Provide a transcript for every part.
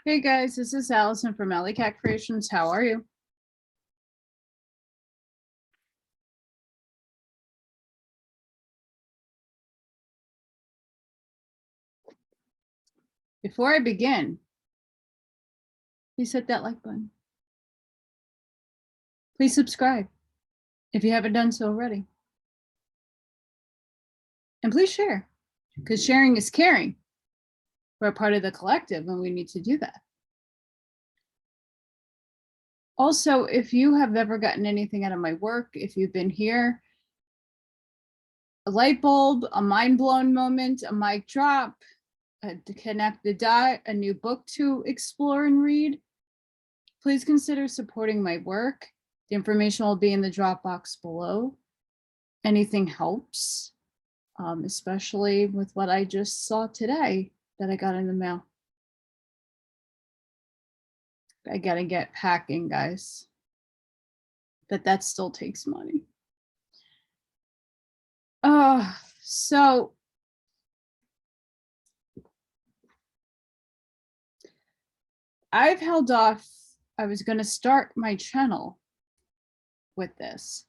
Hey guys, this is Allison from Allykatkreations. How are you? Before I begin, please hit that like button. Please subscribe if you haven't done so already. And please share, because sharing is caring. We're a part of the collective and we need to do that. Also, if you have ever gotten anything out of my work, if you've been here, a light bulb, a mind blown moment, a mic drop, to connect the dot, a new book to explore and read, please consider supporting my work. The information will be in the Dropbox below. Anything helps, especially with what I just saw today that I got in the mail. I gotta get packing, guys. But that still takes money. So I've held off. I was going to start my channel with this.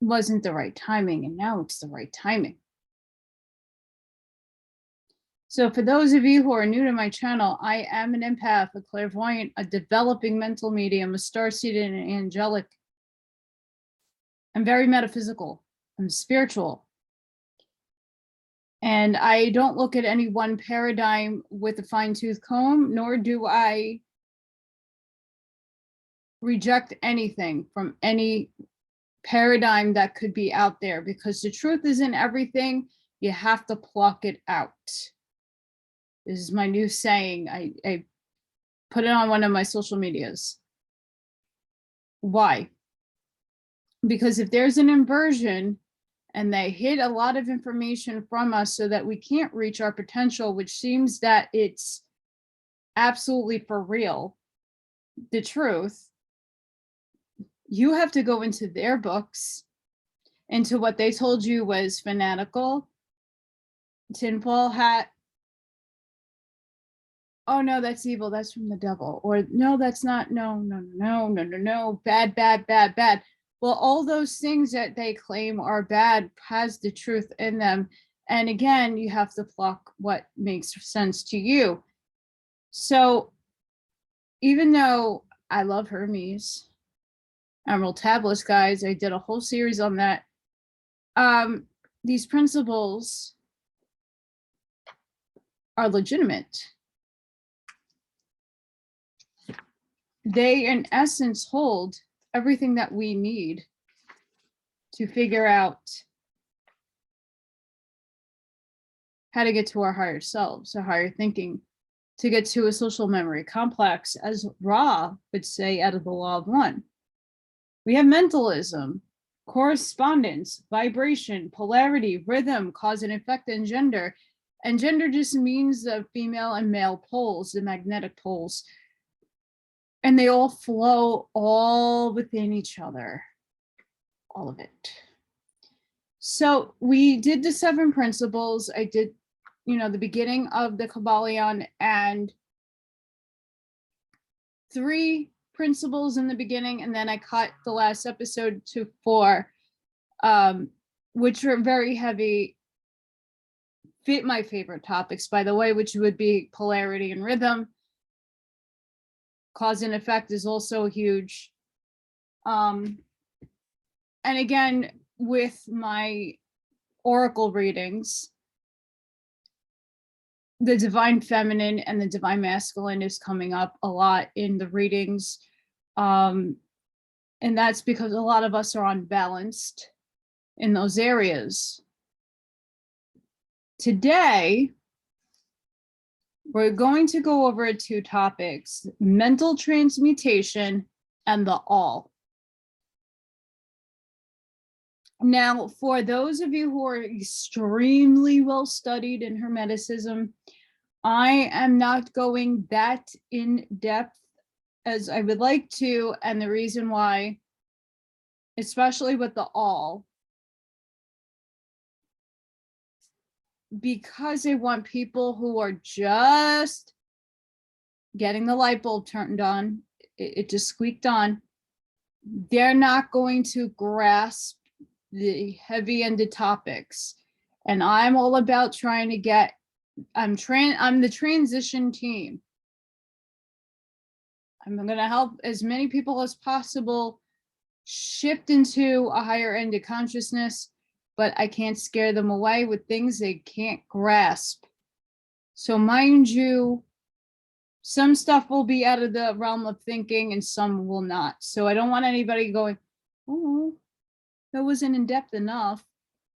Wasn't the right timing, and now it's the right timing. So for those of you who are new to my channel, I am an empath, a clairvoyant, a developing mental medium, a starseed, and an angelic. I'm very metaphysical. I'm spiritual. And I don't look at any one paradigm with a fine-tooth comb, nor do I reject anything from any paradigm that could be out there, because the truth is in everything. You have to pluck it out. This is my new saying. I put it on one of my social medias. Why? Because if there's an inversion and they hid a lot of information from us so that we can't reach our potential, which seems that it's absolutely for real, the truth, you have to go into their books, into what they told you was fanatical, tinfoil hat. Oh no, that's evil, that's from the devil. Or no, that's not, no, bad, bad, bad, bad. Well, all those things that they claim are bad has the truth in them. And again, you have to pluck what makes sense to you. So even though I love Hermes, Emerald Tablets, guys, I did a whole series on that. These principles are legitimate. They, in essence, hold everything that we need to figure out how to get to our higher selves, our higher thinking, to get to a social memory complex, as Ra would say, out of the Law of One. We have mentalism, correspondence, vibration, polarity, rhythm, cause and effect, and gender. And gender just means the female and male poles, the magnetic poles. And they all flow all within each other, all of it. So we did the 7 principles. I did, the beginning of the Kybalion and 3 principles in the beginning, and then I cut the last episode to 4, which are very heavy, fit my favorite topics, by the way, which would be polarity and rhythm. Cause and effect is also huge. And again, with my oracle readings, the divine feminine and the divine masculine is coming up a lot in the readings. And that's because a lot of us are unbalanced in those areas. Today, we're going to go over 2 topics: mental transmutation and the all. Now, for those of you who are extremely well studied in Hermeticism, I am not going that in depth as I would like to, and the reason why, especially with the all, because they want people who are just getting the light bulb turned on, it just squeaked on, they're not going to grasp the heavy-ended topics. And I'm all about trying to get, I'm the transition team. I'm going to help as many people as possible shift into a higher ended consciousness, but I can't scare them away with things they can't grasp. So mind you, some stuff will be out of the realm of thinking and some will not. So I don't want anybody going, oh, that wasn't in depth enough.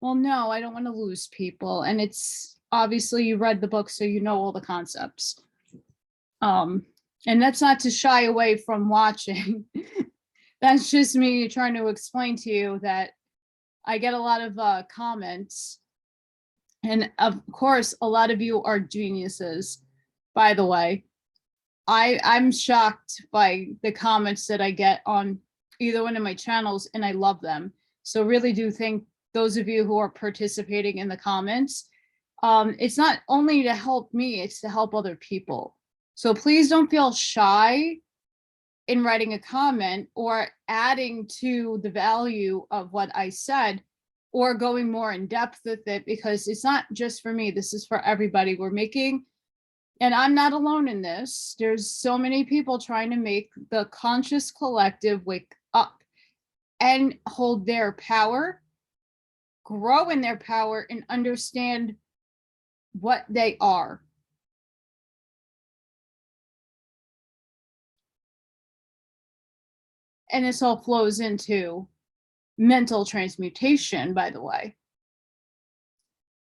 Well, no, I don't want to lose people. And it's obviously you read the book, so you know all the concepts. And that's not to shy away from watching. That's just me trying to explain to you that I get a lot of comments. And of course, a lot of you are geniuses, by the way. I'm shocked by the comments that I get on either one of my channels, and I love them. So really do think those of you who are participating in the comments, it's not only to help me, it's to help other people. So please don't feel shy in writing a comment or adding to the value of what I said or going more in depth with it, because it's not just for me. This is for everybody. We're making, and I'm not alone in this. There's so many people trying to make the conscious collective wake up and hold their power, grow in their power, and understand what they are. And this all flows into mental transmutation, by the way.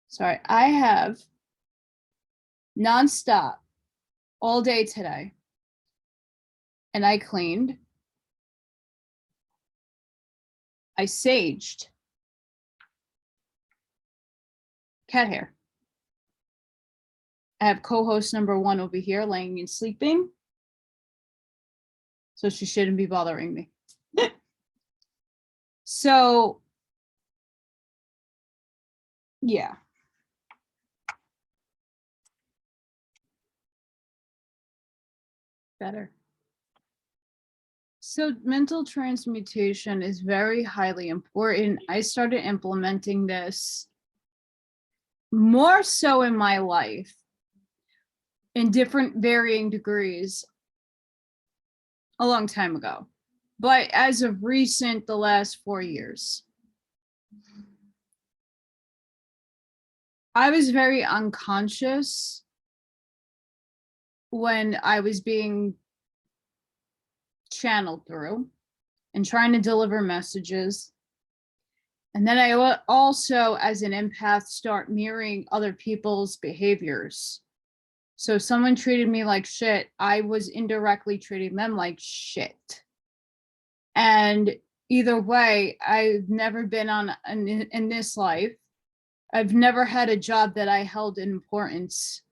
Sorry, I have nonstop all day today. And I cleaned. I saged. Cat hair. I have co-host number 1 over here laying and sleeping. So she shouldn't be bothering me. So, yeah. Better. So mental transmutation is very highly important. I started implementing this more so in my life in different varying degrees a long time ago. But as of recent, the last 4 years, I was very unconscious when I was being channeled through and trying to deliver messages. And then I also, as an empath, start mirroring other people's behaviors. So if someone treated me like shit, I was indirectly treating them like shit. And either way, I've never been in this life, I've never had a job that I held in importance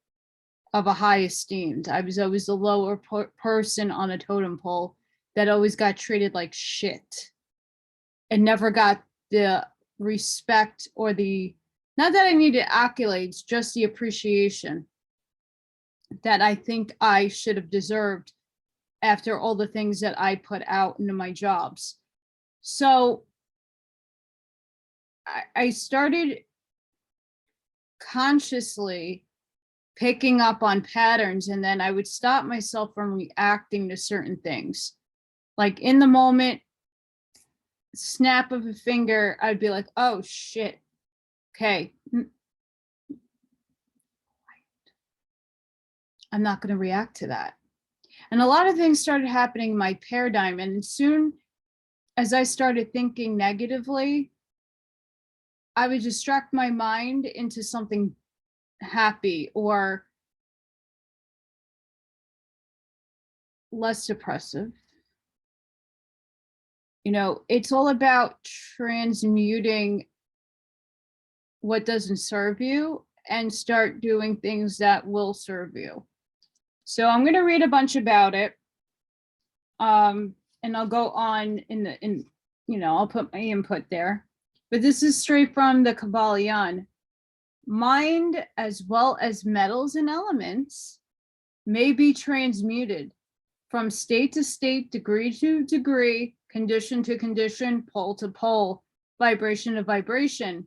of a high esteemed. I was always the lower person on a totem pole that always got treated like shit and never got the respect or the, not that I needed accolades, just the appreciation that I think I should have deserved after all the things that I put out into my jobs. So I started consciously picking up on patterns, and then I would stop myself from reacting to certain things. Like in the moment, snap of a finger, I'd be like, oh shit, okay. I'm not going to react to that. And a lot of things started happening in my paradigm. And as soon as I started thinking negatively, I would distract my mind into something happy or less depressive. You know, it's all about transmuting what doesn't serve you and start doing things that will serve you. So I'm going to read a bunch about it. And I'll go on I'll put my input there. But this is straight from the Kybalion Mind, as well as metals and elements, may be transmuted from state to state, degree to degree, condition to condition, pole to pole, vibration to vibration.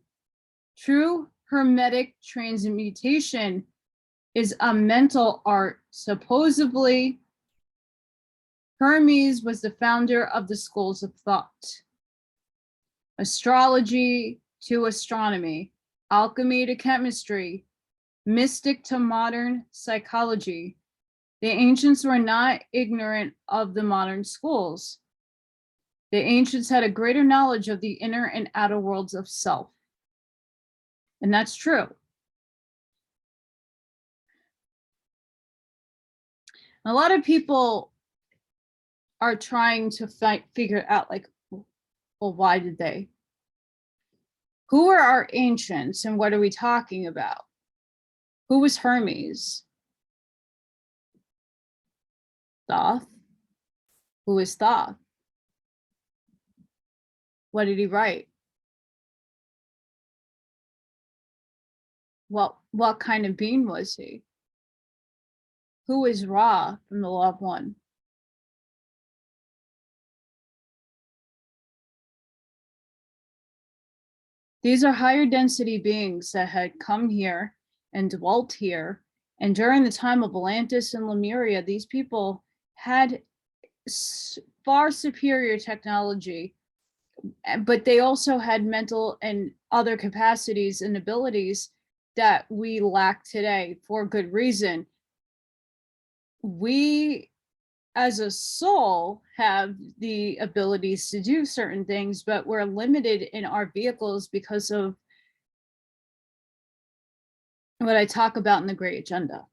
True Hermetic transmutation is a mental art. Supposedly, Hermes was the founder of the schools of thought. Astrology to astronomy, alchemy to chemistry, mystic to modern psychology. The ancients were not ignorant of the modern schools. The ancients had a greater knowledge of the inner and outer worlds of self. And that's true. A lot of people are trying to figure out, like, well, why did they? Who are our ancients and what are we talking about? Who was Hermes? Thoth? Who is Thoth? What did he write? What kind of being was he? Who is Ra from the Law of One? These are higher density beings that had come here and dwelt here. And during the time of Atlantis and Lemuria, these people had far superior technology, but they also had mental and other capacities and abilities that we lack today for good reason. We, as a soul, have the abilities to do certain things, but we're limited in our vehicles because of what I talk about in the Great Agenda.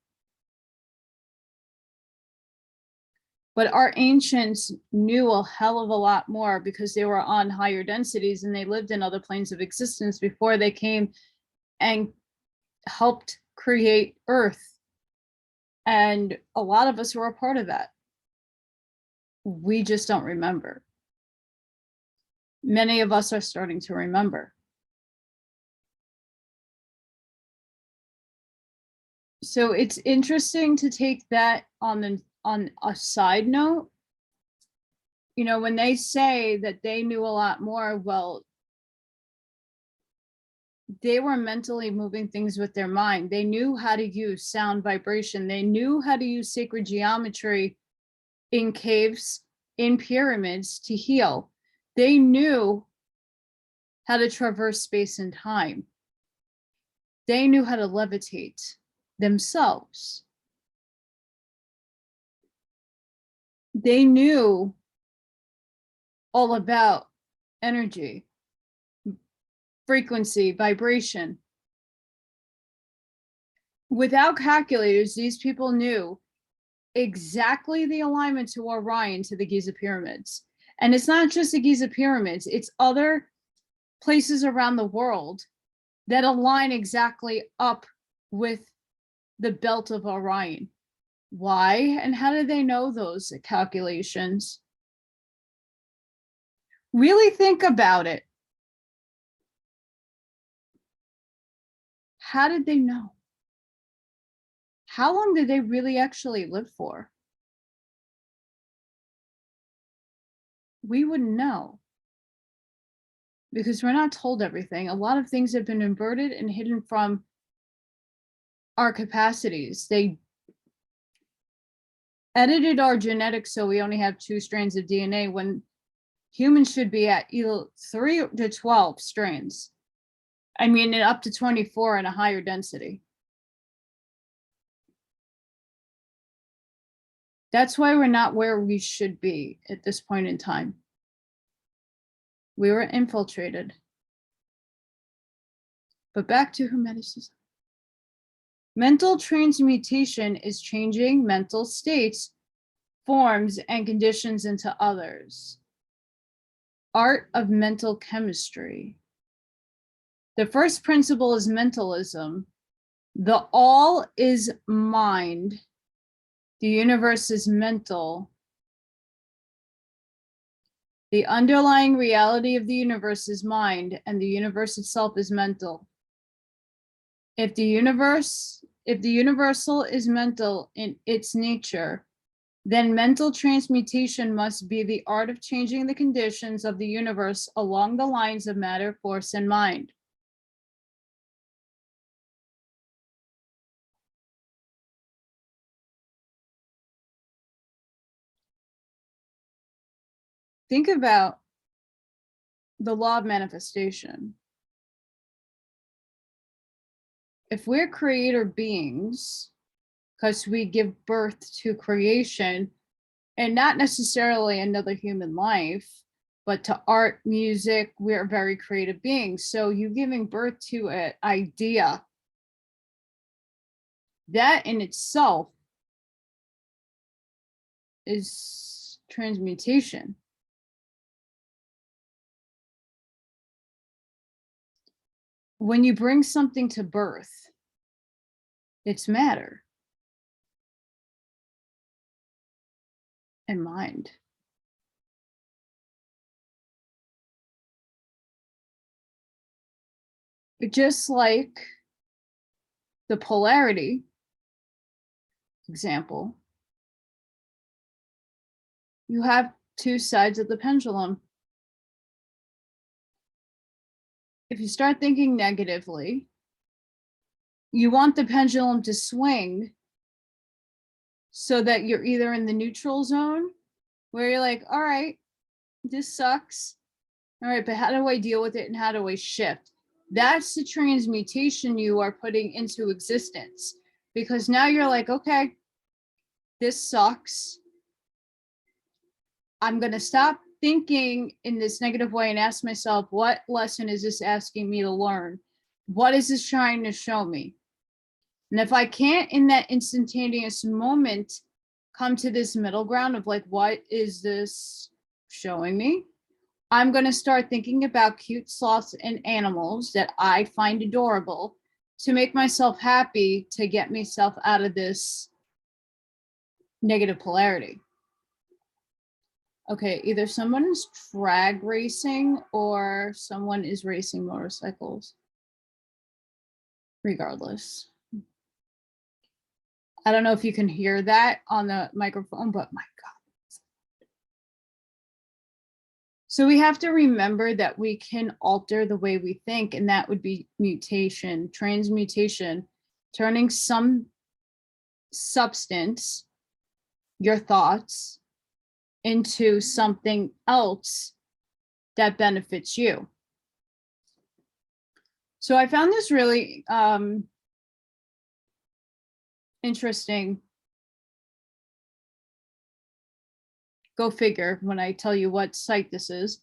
But our ancients knew a hell of a lot more because they were on higher densities and they lived in other planes of existence before they came and helped create Earth. And a lot of us were a part of that. We just don't remember. Many of us are starting to remember. So it's interesting to take that on a side note. You know, when they say that they knew a lot more, well, they were mentally moving things with their mind. They knew how to use sound vibration. They knew how to use sacred geometry in caves, in pyramids to heal. They knew how to traverse space and time. They knew how to levitate themselves. They knew all about energy, frequency, vibration. Without calculators, these people knew exactly the alignment to Orion, to the Giza pyramids. And it's not just the Giza pyramids, it's other places around the world that align exactly up with the belt of Orion. Why and how did they know those calculations? Really think about it. How did they know? How long did they really actually live for? We wouldn't know because we're not told everything. A lot of things have been inverted and hidden from our capacities. They edited our genetics so we only have 2 strands of DNA when humans should be at either 3 to 12 strands. I mean, and up to 24 in a higher density. That's why we're not where we should be at this point in time. We were infiltrated. But back to Hermeticism. Mental transmutation is changing mental states, forms, and conditions into others. Art of mental chemistry. The first principle is mentalism. The all is mind. The universe is mental. The underlying reality of the universe is mind, and the universe itself is mental. If the universal is mental in its nature, then mental transmutation must be the art of changing the conditions of the universe along the lines of matter, force, and mind. Think about the law of manifestation. If we're creator beings, because we give birth to creation, and not necessarily another human life, but to art, music, we're very creative beings. So you giving birth to an idea, that in itself is transmutation. When you bring something to birth, it's matter and mind. Just like the polarity example, you have two sides of the pendulum. If you start thinking negatively, you want the pendulum to swing so that you're either in the neutral zone where you're like, all right, this sucks. All right, but how do I deal with it and how do I shift? That's the transmutation you are putting into existence, because now you're like, okay, this sucks. I'm going to stop thinking in this negative way and ask myself, what lesson is this asking me to learn? What is this trying to show me? And if I can't in that instantaneous moment come to this middle ground of like, what is this showing me? I'm going to start thinking about cute sloths and animals that I find adorable to make myself happy, to get myself out of this negative polarity. Okay, either someone is drag racing or someone is racing motorcycles. Regardless. I don't know if you can hear that on the microphone, but my God. So we have to remember that we can alter the way we think, and that would be mutation, transmutation, turning some substance, your thoughts, into something else that benefits you. So I found this really interesting. Go figure when I tell you what site this is.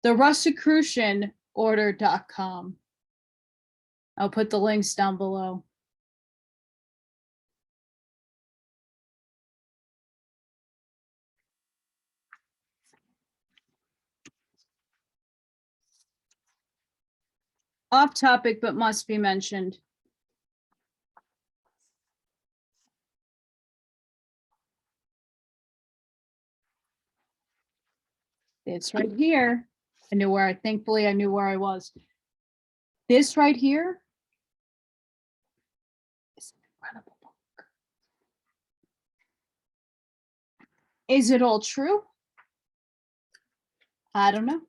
The Rosicrucianorder.com. I'll put the links down below. Off topic, but must be mentioned. It's right here. I knew where thankfully I knew where I was. This right here is an incredible book. Is it all true? I don't know.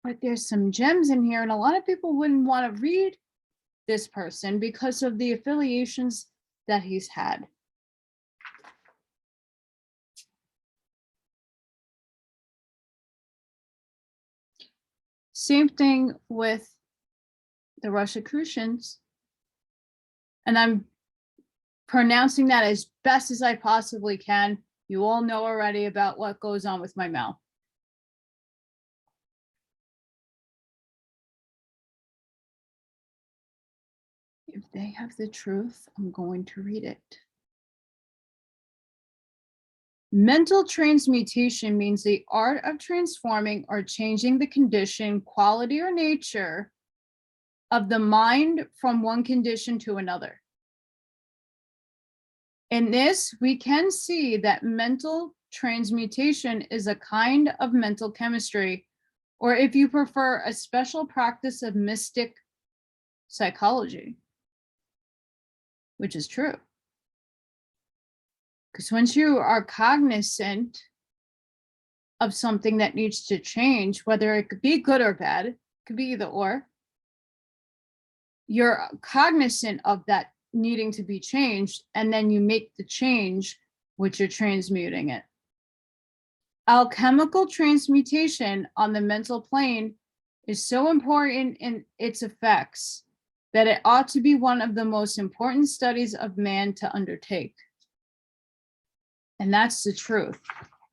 But there's some gems in here, and a lot of people wouldn't want to read this person because of the affiliations that he's had. Same thing with the Rosicrucians. And I'm pronouncing that as best as I possibly can. You all know already about what goes on with my mouth. If they have the truth, I'm going to read it. Mental transmutation means the art of transforming or changing the condition, quality, or nature of the mind from one condition to another. In this, we can see that mental transmutation is a kind of mental chemistry or if you prefer, a special practice of mystic psychology, which is true. Because once you are cognizant of something that needs to change, whether it could be good or bad, it could be either or, you're cognizant of that needing to be changed, and then you make the change, which you're transmuting it. Alchemical transmutation on the mental plane is so important in its effects that it ought to be one of the most important studies of man to undertake. And that's the truth.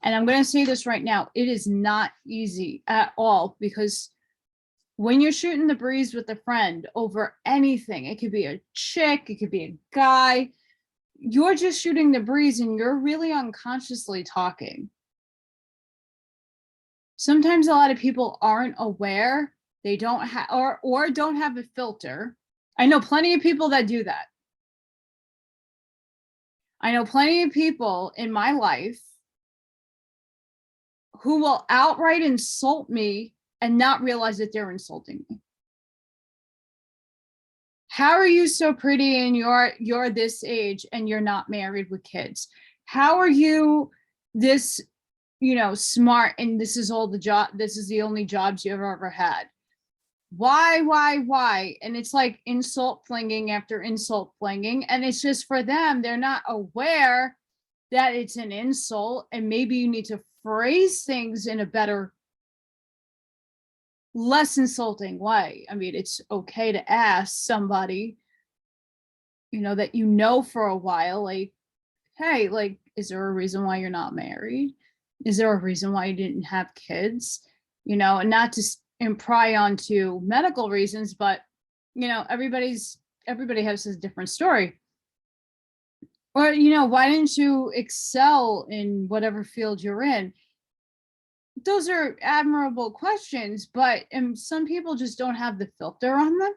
And I'm going to say this right now, it is not easy at all, because when you're shooting the breeze with a friend over anything, it could be a chick, it could be a guy, you're just shooting the breeze and you're really unconsciously talking. Sometimes a lot of people aren't aware, they don't have, or don't have a filter. I know plenty of people that do that. I know plenty of people in my life who will outright insult me and not realize that they're insulting me. How are you so pretty and you're this age and you're not married with kids? How are you this, smart and this is the only jobs you've ever had? Why? And it's like insult flinging after insult flinging. And it's just for them, they're not aware that it's an insult, and maybe you need to phrase things in a better, less insulting way. I mean, it's okay to ask somebody, that for a while, like, hey, like, is there a reason why you're not married? Is there a reason why you didn't have kids? And not to pry onto medical reasons, but everybody has a different story. Or, why didn't you excel in whatever field you're in? Those are admirable questions, but some people just don't have the filter on them,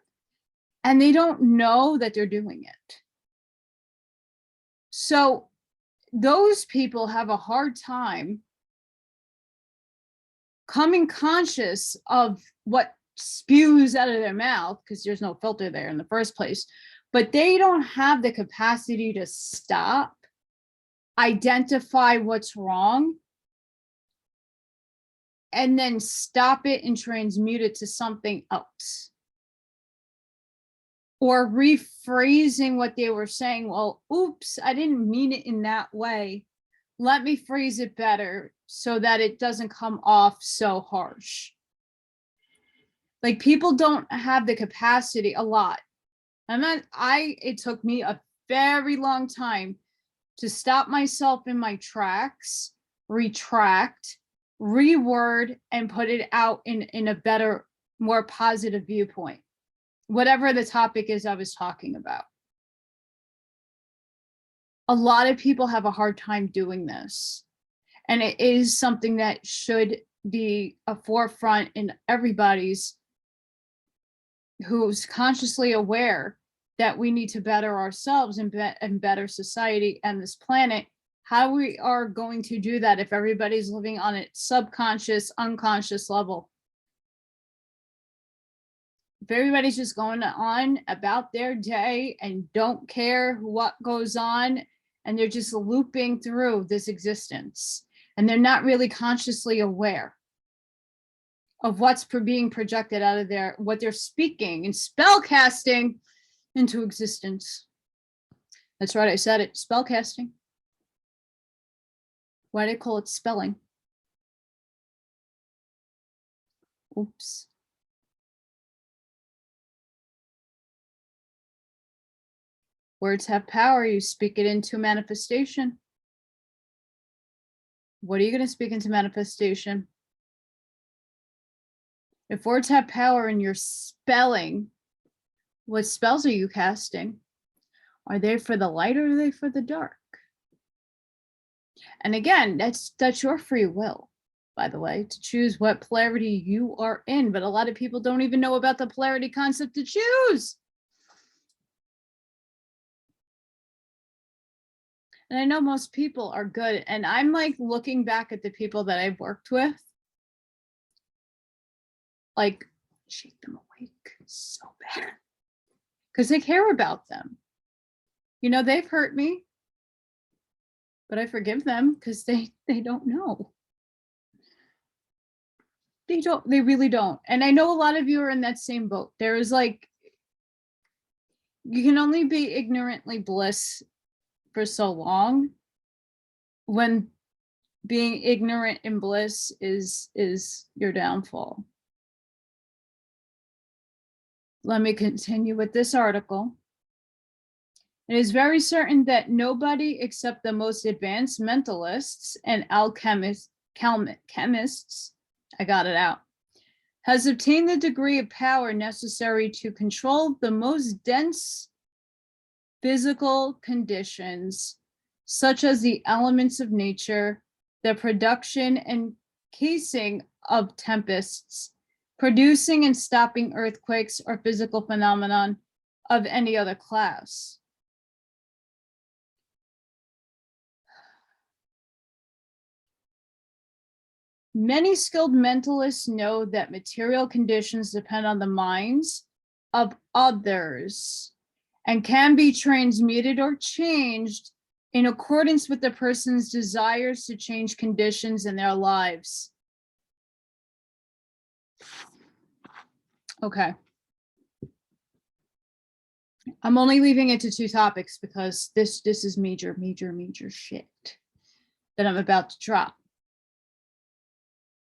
and they don't know that they're doing it. So those people have a hard time coming conscious of what spews out of their mouth, because there's no filter there in the first place, but they don't have the capacity to stop, identify what's wrong, and then stop it and transmute it to something else. Or rephrasing what they were saying. Well, oops, I didn't mean it in that way. Let me phrase it better so that it doesn't come off so harsh. Like, people don't have the capacity a lot. It took me a very long time to stop myself in my tracks, retract, reword, and put it out in a better, more positive viewpoint, whatever the topic is I was talking about. A lot of people have a hard time doing this, and it is something that should be a forefront in everybody's who's consciously aware that we need to better ourselves and better society and this planet. How we are going to do that if everybody's living on a subconscious, unconscious level? If everybody's just going on about their day and don't care what goes on, and they're just looping through this existence, and they're not really consciously aware of what's being projected out of what they're speaking and spell casting into existence. That's right, I said it, spell casting. Why do they call it spelling? Oops. Words have power. You speak it into manifestation. What are you going to speak into manifestation? If words have power and you're spelling, what spells are you casting? Are they for the light or are they for the dark? And again, that's your free will, by the way, to choose what polarity you are in. But a lot of people don't even know about the polarity concept to choose. And I know most people are good. And I'm like looking back at the people that I've worked with. like shake them awake so bad because they care about them. You know, they've hurt me, but I forgive them because they don't know. They really don't. And I know a lot of you are in that same boat. There is like, you can only be ignorantly bliss for so long when being ignorant in bliss is your downfall. Let me continue with this article. It is very certain that nobody except the most advanced mentalists and alchemists, I got it out, has obtained the degree of power necessary to control the most dense physical conditions, such as the elements of nature, the production and casing of tempests, producing and stopping earthquakes or physical phenomenon of any other class. Many skilled mentalists know that material conditions depend on the minds of others and can be transmuted or changed in accordance with the person's desires to change conditions in their lives. Okay. I'm only leaving it to 2 topics because this is major shit that I'm about to drop.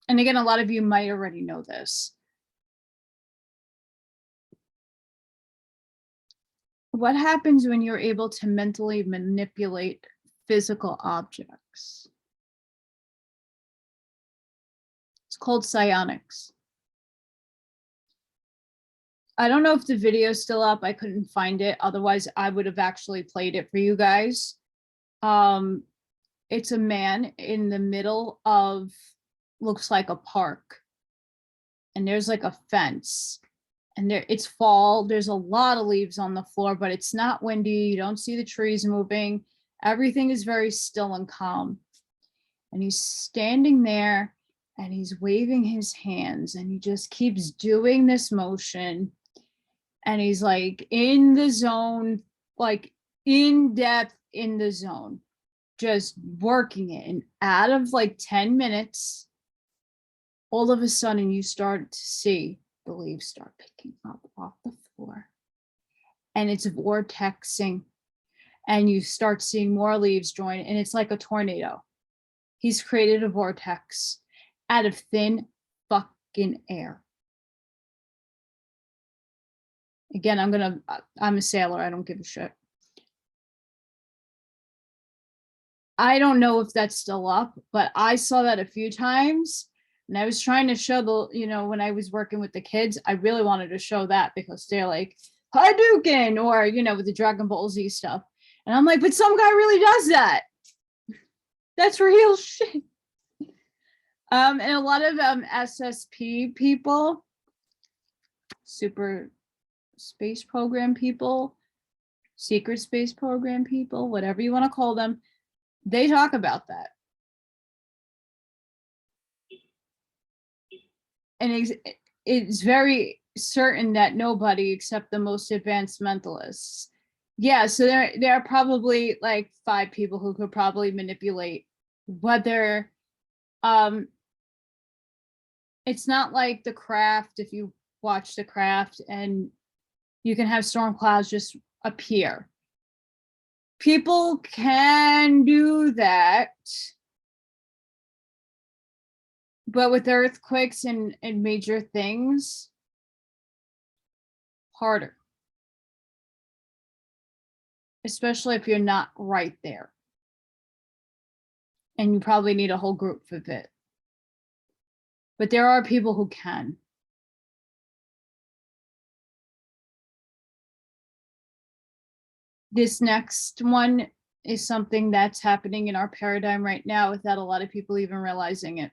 And again, a lot of you might already know this. What happens when you're able to mentally manipulate physical objects? It's called psionics. I don't know if the video is still up. I couldn't find it. Otherwise, I would have actually played it for you guys. It's a man in the middle of, looks like a park. And there's like a fence. And it's fall. There's a lot of leaves on the floor, but it's not windy. You don't see the trees moving. Everything is very still and calm. And he's standing there and he's waving his hands and he just keeps doing this motion. And he's like in the zone, like in depth in the zone, just working it. And out of like 10 minutes, all of a sudden you start to see the leaves start picking up off the floor. And it's vortexing. And you start seeing more leaves join. And it's like a tornado. He's created a vortex out of thin fucking air. Again, I'm a sailor. I don't give a shit. I don't know if that's still up, but I saw that a few times. And I was trying to show when I was working with the kids, I really wanted to show that because they're like, Hadouken, or, with the Dragon Ball Z stuff. And I'm like, but some guy really does that. That's real shit. And a lot of SSP people, super space program people, secret space program people, whatever you want to call them, they talk about that. And it's very certain that nobody except the most advanced mentalists. Yeah, so there are probably like 5 people who could probably manipulate whether it's not like The Craft. If you watch The Craft and you can have storm clouds just appear. People can do that. But with earthquakes and major things, harder. Especially if you're not right there. And you probably need a whole group for it. But there are people who can. This next one is something that's happening in our paradigm right now without a lot of people even realizing it.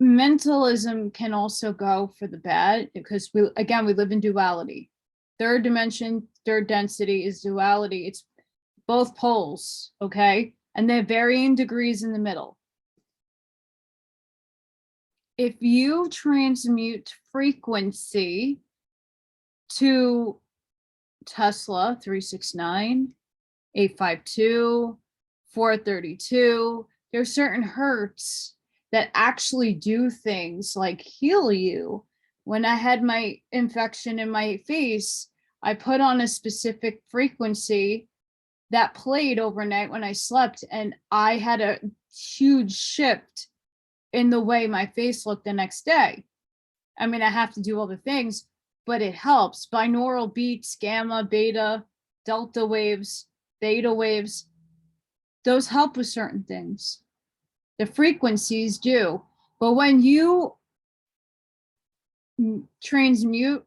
Mentalism can also go for the bad because we live in duality. Third dimension, third density is duality. It's both poles, okay? And they're varying degrees in the middle. if you transmute frequency to Tesla 369, 852, 432, there's certain hertz that actually do things like heal you. When I had my infection in my face, I put on a specific frequency that played overnight when I slept, and I had a huge shift in the way my face looked the next day. I mean, I have to do other things, but it helps. Binaural beats, gamma, beta, delta waves, theta waves, those help with certain things. The frequencies do. But when you transmute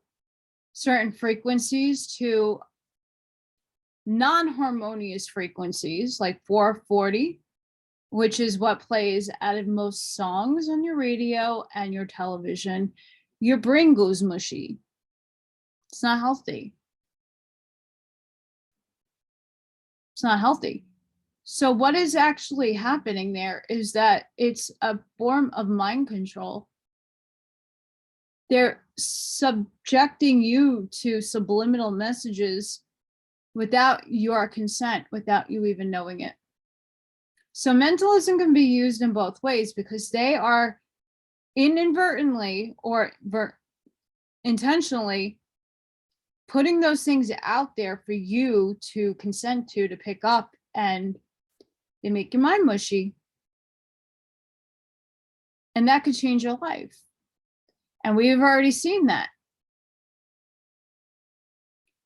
certain frequencies to non-harmonious frequencies like 440, which is what plays out of most songs on your radio and your television, your brain goes mushy. It's not healthy. It's not healthy. So what is actually happening there is that it's a form of mind control. They're subjecting you to subliminal messages without your consent, without you even knowing it. So mentalism can be used in both ways because they are inadvertently or intentionally putting those things out there for you to consent to pick up, and they make your mind mushy. And that could change your life. And we've already seen that.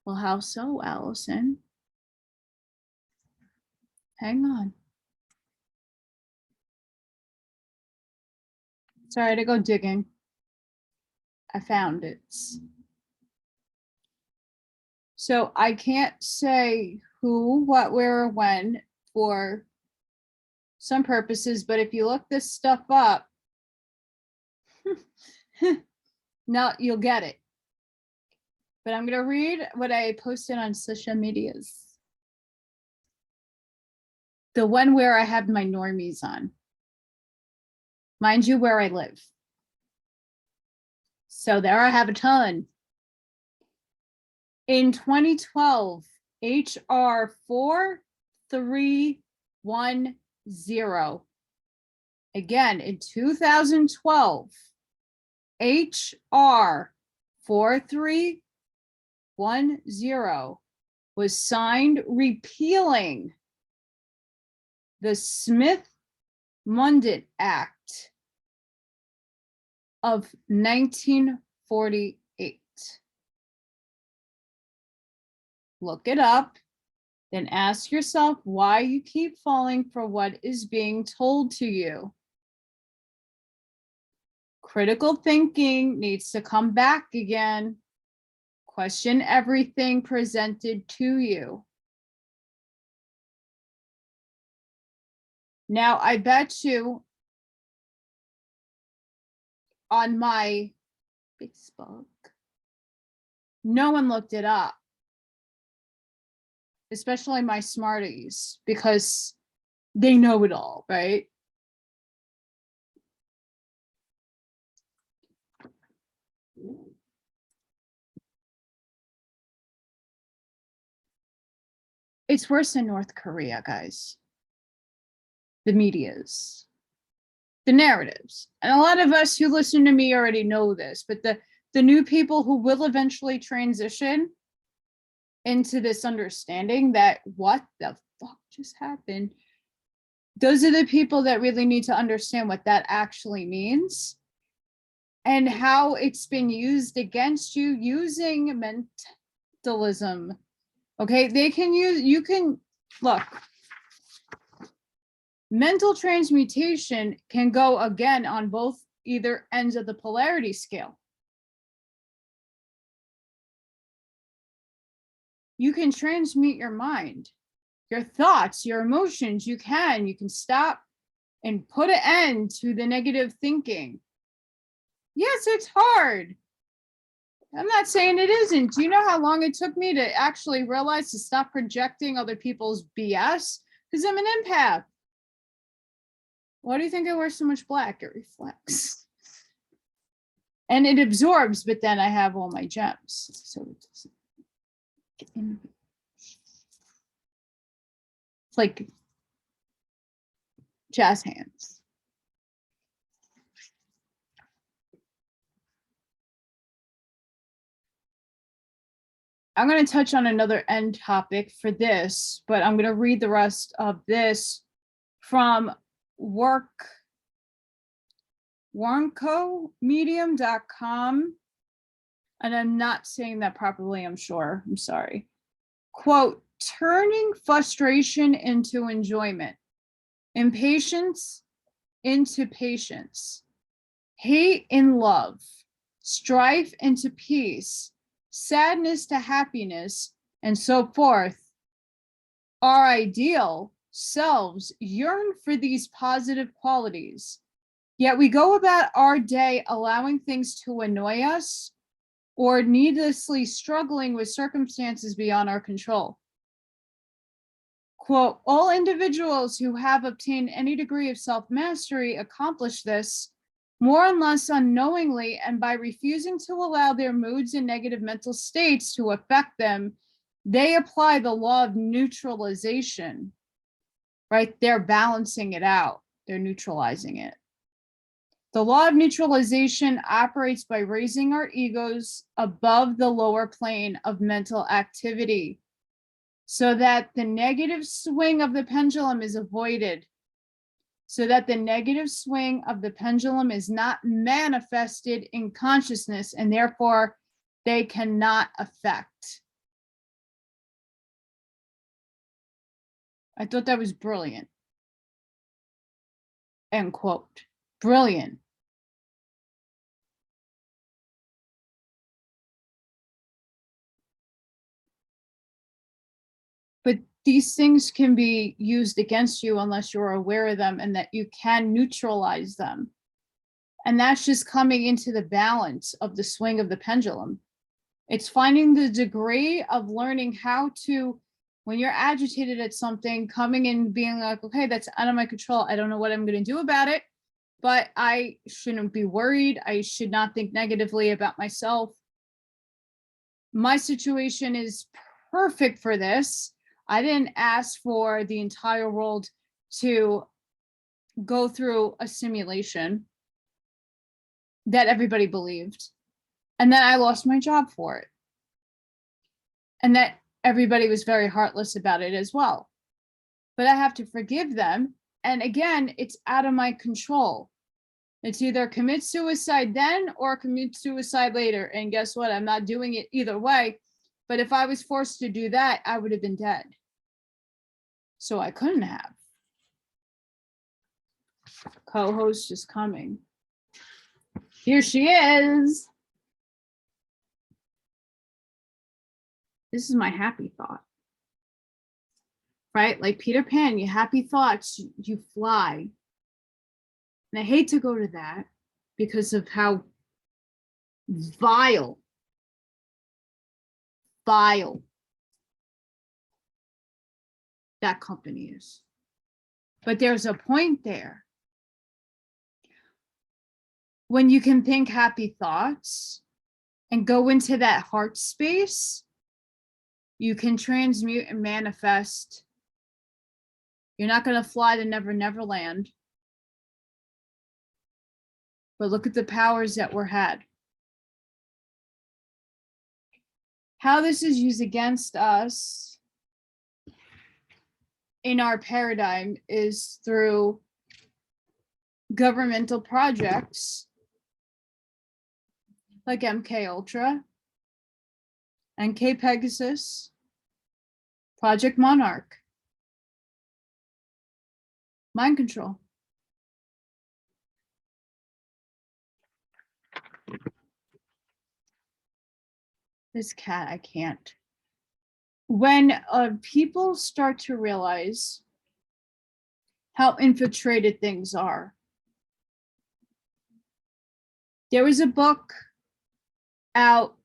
Well, how so, Allison? Hang on. Sorry to go digging. I found it. So I can't say who, what, where, or when for some purposes, but if you look this stuff up, now you'll get it. But I'm going to read what I posted on social medias. The one where I have my normies on. Mind you, where I live. So there I have a ton. In 2012, HR 4310. Again, in 2012, HR 4310 was signed repealing the Smith-Mundt Act of 1948. Look it up, then ask yourself why you keep falling for what is being told to you. Critical thinking needs to come back again. Question everything presented to you. Now, I bet you on my Facebook, no one looked it up, especially my smarties, because they know it all, right? It's worse than North Korea, guys. The medias, the narratives. And a lot of us who listen to me already know this, but the new people who will eventually transition into this understanding that what the fuck just happened, those are the people that really need to understand what that actually means and how it's been used against you using mentalism. Okay, they can use, you can, look, mental transmutation can go again on both either ends of the polarity scale. You can transmute your mind, your thoughts, your emotions. You can stop and put an end to the negative thinking. Yes, it's hard. I'm not saying it isn't. Do you know how long it took me to actually realize to stop projecting other people's BS? Because I'm an empath. Why do you think I wear so much black? It reflects. And it absorbs, but then I have all my gems. So it doesn't get in. It's like jazz hands. I'm going to touch on another end topic for this, but I'm going to read the rest of this from warncomedium.com. And I'm not saying that properly, I'm sure. I'm sorry. Quote, turning frustration into enjoyment, impatience into patience, hate in love, strife into peace, sadness to happiness, and so forth. Our ideal selves yearn for these positive qualities, yet we go about our day allowing things to annoy us or needlessly struggling with circumstances beyond our control. Quote, all individuals who have obtained any degree of self-mastery accomplish this more or less unknowingly and by refusing to allow their moods and negative mental states to affect them. They apply the law of neutralization, right? They're balancing it out. They're neutralizing it. The law of neutralization operates by raising our egos above the lower plane of mental activity so that the negative swing of the pendulum is avoided, so that the negative swing of the pendulum is not manifested in consciousness and therefore they cannot affect. I thought that was brilliant. End quote. Brilliant. But these things can be used against you unless you're aware of them and that you can neutralize them. And that's just coming into the balance of the swing of the pendulum. It's finding the degree of learning how to, when you're agitated at something, coming in being like, okay, that's out of my control. I don't know what I'm going to do about it, but I shouldn't be worried. I should not think negatively about myself. My situation is perfect for this. I didn't ask for the entire world to go through a simulation that everybody believed. And then I lost my job for it. And that everybody was very heartless about it as well. But I have to forgive them. And again, it's out of my control. It's either commit suicide then or commit suicide later. And guess what? I'm not doing it either way. But if I was forced to do that, I would have been dead. So I couldn't have. Co-host is coming. Here she is. This is my happy thought. Right? Like Peter Pan, your happy thoughts, you fly. And I hate to go to that because of how vile that company is. But there's a point there. When you can think happy thoughts and go into that heart space, you can transmute and manifest. You're not going to fly to Never Never Land. But look at the powers that were had. How this is used against us in our paradigm is through governmental projects like MK Ultra, NK Pegasus, Project Monarch, mind control. This cat, I can't. When people start to realize how infiltrated things are. There was a book out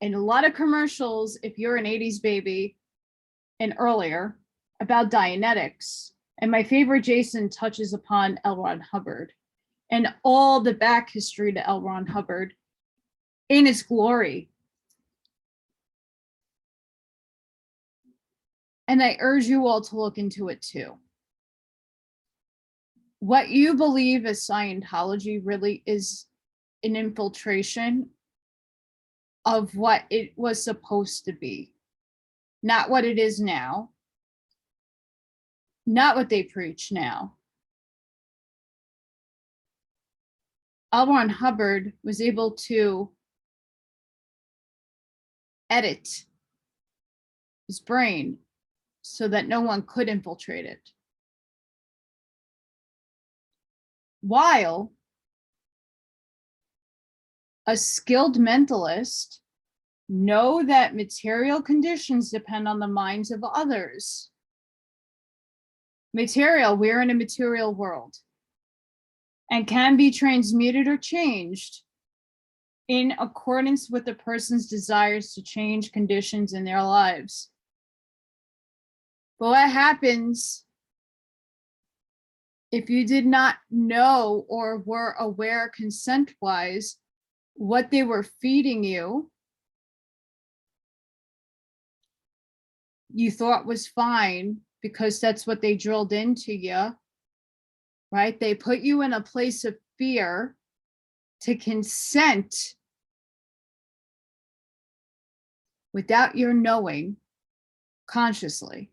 and a lot of commercials, if you're an 80s baby and earlier, about Dianetics. And my favorite Jason touches upon L. Ron Hubbard. and all the back history to L. Ron Hubbard in its glory. And I urge you all to look into it too. What you believe as Scientology really is an infiltration of what it was supposed to be, not what it is now, not what they preach now. L. Ron Hubbard was able to edit his brain so that no one could infiltrate it. While a skilled mentalist know that material conditions depend on the minds of others. Material, we're in a material world and can be transmuted or changed in accordance with the person's desires to change conditions in their lives. But what happens if you did not know or were aware consent-wise what they were feeding you, you thought was fine because that's what they drilled into you, right? They put you in a place of fear to consent without your knowing consciously.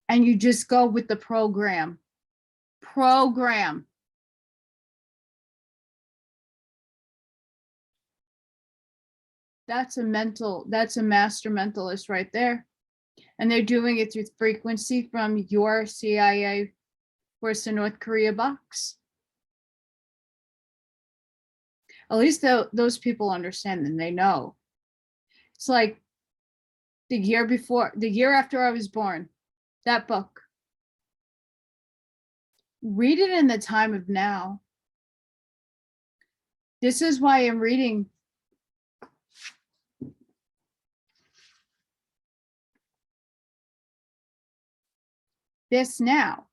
And you just go with the program. That's a master mentalist right there. And they're doing it through frequency from your CIA Force in North Korea box. At least those people understand and they know. It's like the year after I was born, that book. Read it in the time of now. This is why I'm reading this now.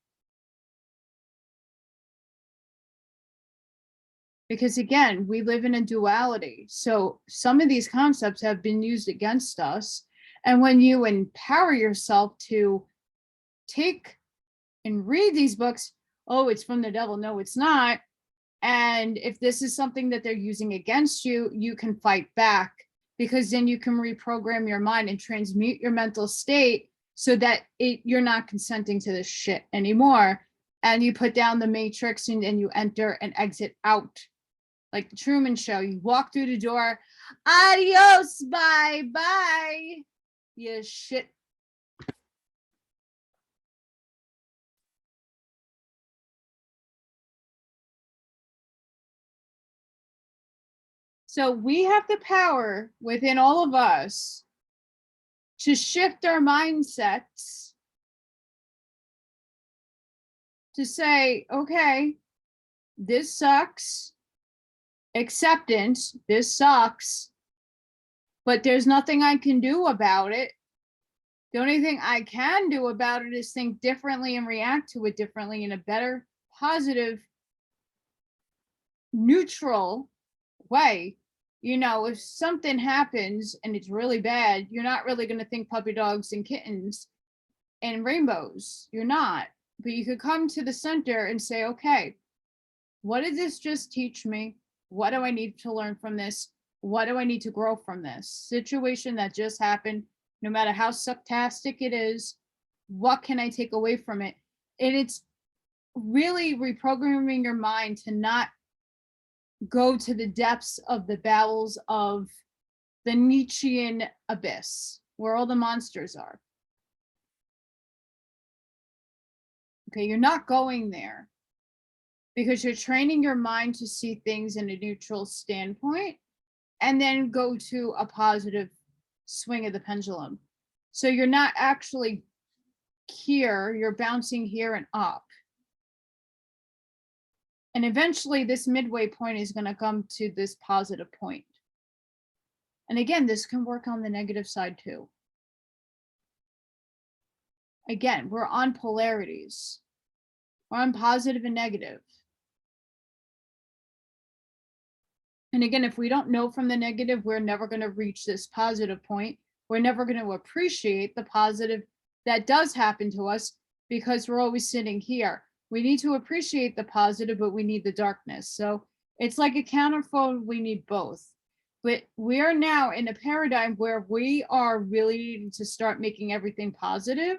Because again, we live in a duality. So some of these concepts have been used against us. And when you empower yourself to take and read these books, oh, it's from the devil. No, it's not. And if this is something that they're using against you, you can fight back, because then you can reprogram your mind and transmute your mental state so that you're not consenting to this shit anymore. And you put down the matrix and you enter and exit out. Like the Truman Show, you walk through the door, adios, bye-bye, you shit. So we have the power within all of us to shift our mindsets to say, okay, this sucks. Acceptance, this sucks, but there's nothing I can do about it. The only thing I can do about it is think differently and react to it differently in a better, positive, neutral way. You know, if something happens and it's really bad, you're not really going to think puppy dogs and kittens and rainbows. You're not. But you could come to the center and say, okay, what did this just teach me? What do I need to learn from this? What do I need to grow from this situation that just happened? No matter how sucktastic it is, what can I take away from it? And it's really reprogramming your mind to not go to the depths of the bowels of the Nietzschean abyss, where all the monsters are. Okay, you're not going there because you're training your mind to see things in a neutral standpoint and then go to a positive swing of the pendulum. So you're not actually here, you're bouncing here and up. And eventually this midway point is going to come to this positive point. And again, this can work on the negative side too. Again, we're on polarities. We're on positive and negative. And again, if we don't know from the negative, we're never going to reach this positive point. We're never going to appreciate the positive that does happen to us because we're always sitting here. We need to appreciate the positive, but we need the darkness. So it's like a counterfoil. We need both. But we are now in a paradigm where we are really needing to start making everything positive,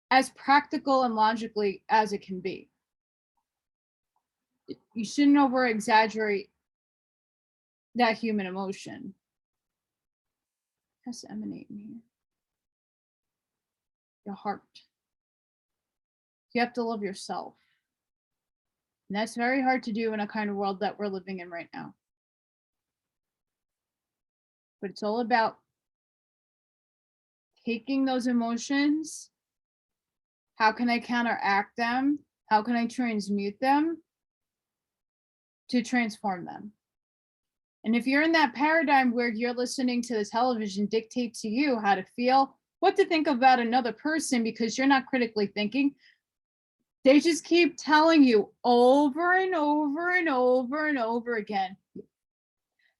as practical and logically as it can be. You shouldn't over exaggerate that human emotion. It has to emanate in here. Your heart. You have to love yourself. And that's very hard to do in a kind of world that we're living in right now. But it's all about taking those emotions. How can I counteract them? How can I transmute them to transform them? And if you're in that paradigm where you're listening to the television dictate to you how to feel, what to think about another person because you're not critically thinking, they just keep telling you over and over and over and over again,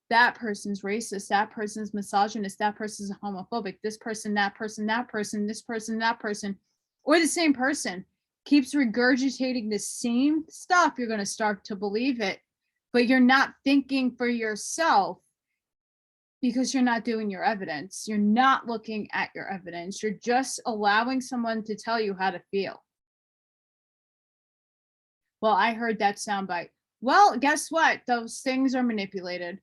that person's racist, that person's misogynist, that person's homophobic, this person, that person, that person, this person, that person, or the same person keeps regurgitating the same stuff. You're going to start to believe it, but you're not thinking for yourself because you're not doing your evidence. You're not looking at your evidence. You're just allowing someone to tell you how to feel. Well, I heard that soundbite. Well, guess what? Those things are manipulated.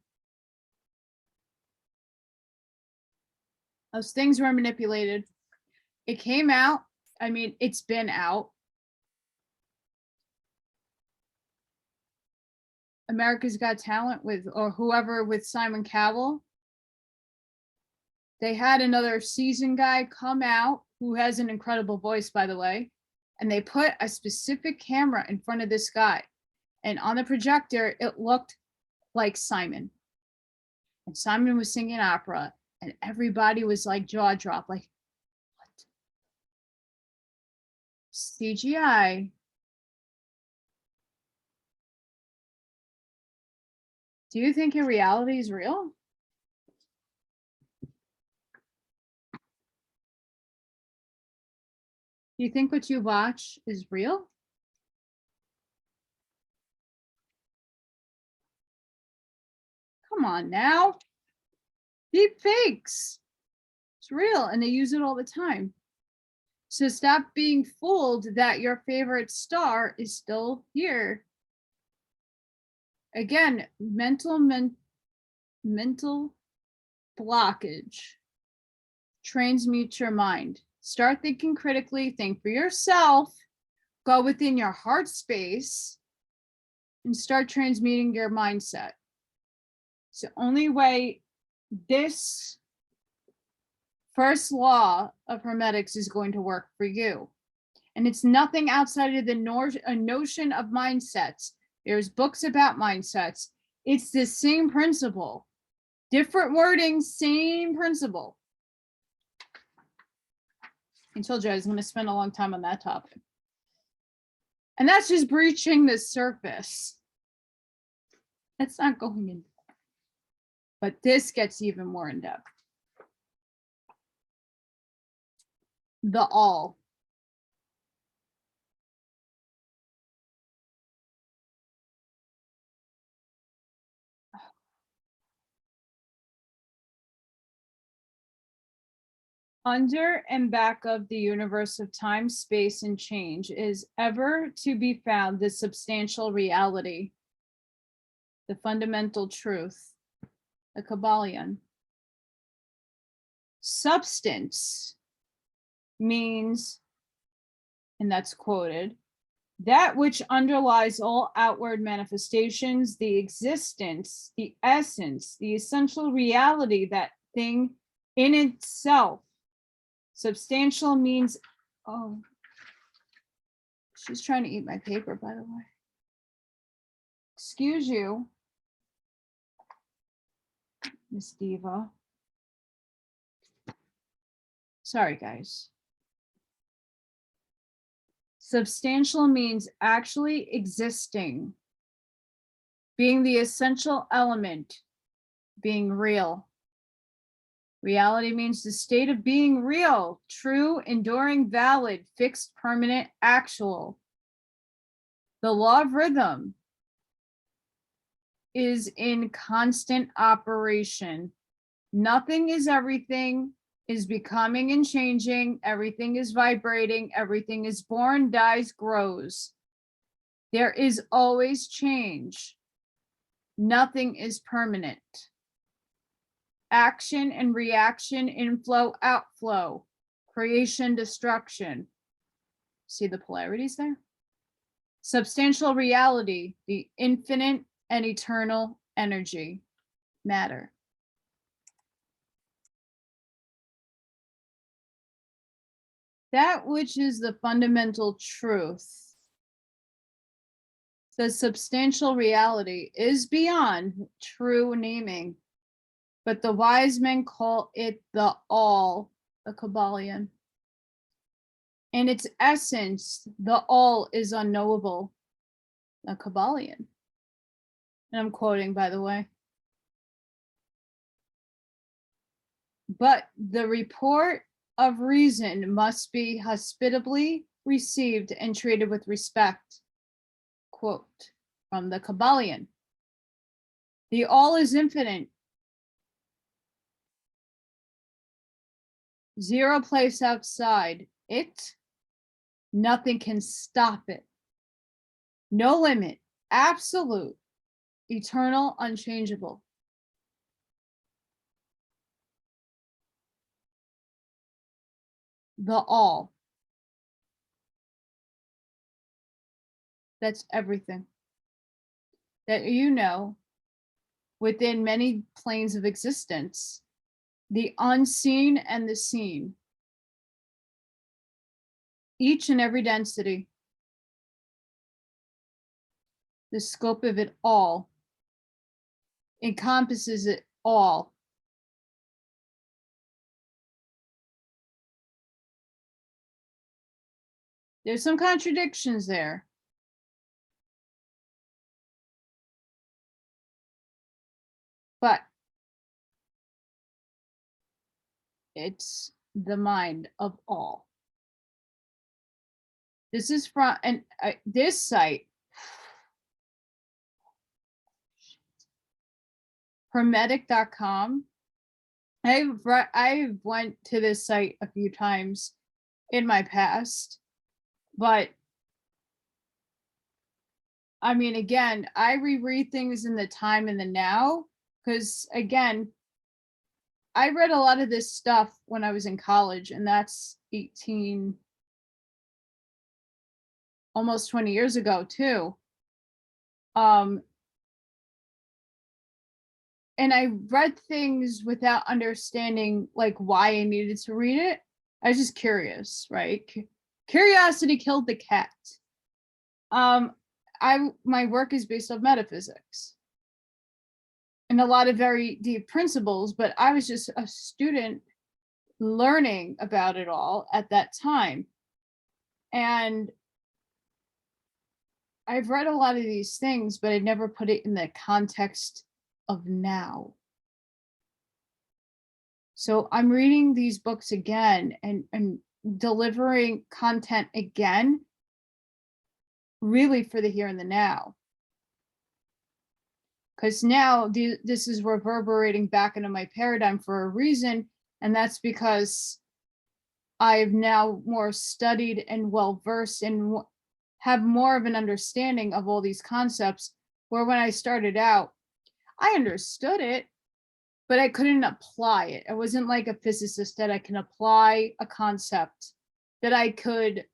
Those things were manipulated. It came out. I mean, it's been out. America's Got Talent with, or whoever, with Simon Cowell. They had another season guy come out who has an incredible voice, by the way, and they put a specific camera in front of this guy. And on the projector, it looked like Simon. And Simon was singing opera, and everybody was like jaw drop, like, what? CGI. Do you think your reality is real? Do you think what you watch is real? Come on now. Deep fakes. It's real, and they use it all the time. So stop being fooled that your favorite star is still here. Again, mental blockage. Transmute your mind. Start thinking critically, think for yourself, go within your heart space, and start transmuting your mindset. It's the only way this first law of Hermetics is going to work for you. And it's nothing outside of the notion of mindsets. There's books about mindsets. It's the same principle. Different wording, same principle. I told you I was going to spend a long time on that topic. And that's just breaching the surface. That's not going in. But this gets even more in depth. The all. Under and back of the universe of time, space, and change is ever to be found the substantial reality, the fundamental truth, the Kybalion. Substance means, and that's quoted, that which underlies all outward manifestations, the existence, the essence, the essential reality, that thing in itself. Substantial means, oh, she's trying to eat my paper, by the way. Excuse you, Miss Diva. Sorry, guys. Substantial means actually existing. being the essential element, being real. Reality means the state of being real, true, enduring, valid, fixed, permanent, actual. The law of rhythm is in constant operation. Nothing is everything, is becoming and changing. Everything is vibrating. Everything is born, dies, grows. There is always change. Nothing is permanent. Action and reaction, inflow, outflow, creation, destruction. See the polarities there? Substantial reality, the infinite and eternal energy, matter. That which is the fundamental truth, the substantial reality, is beyond true naming, but the wise men call it the all, the Kybalion. In its essence, the all is unknowable, the Kybalion. And I'm quoting, by the way. But the report of reason must be hospitably received and treated with respect. Quote from the Kybalion. The all is infinite. Zero place outside it. Nothing can stop it. No limit. Absolute. Eternal, unchangeable. The all. That's everything that you know within many planes of existence, the unseen and the seen. Each and every density, the scope of it all encompasses it all. There's some contradictions there. But it's the mind of all. This is from this site, Hermetic.com. I've went to this site a few times in my past, but I mean, again, I reread things in the time and the now, because again, I read a lot of this stuff when I was in college, and that's almost 20 years ago too. And I read things without understanding like why I needed to read it. I was just curious, right? Curiosity killed the cat. My work is based on metaphysics and a lot of very deep principles, but I was just a student learning about it all at that time. And I've read a lot of these things, but I never put it in the context of now. So I'm reading these books again and delivering content again, really for the here and the now. Because now this is reverberating back into my paradigm for a reason, and that's because I've now more studied and well-versed and have more of an understanding of all these concepts, where when I started out, I understood it, but I couldn't apply it. I wasn't like a physicist that I can apply a concept, that I could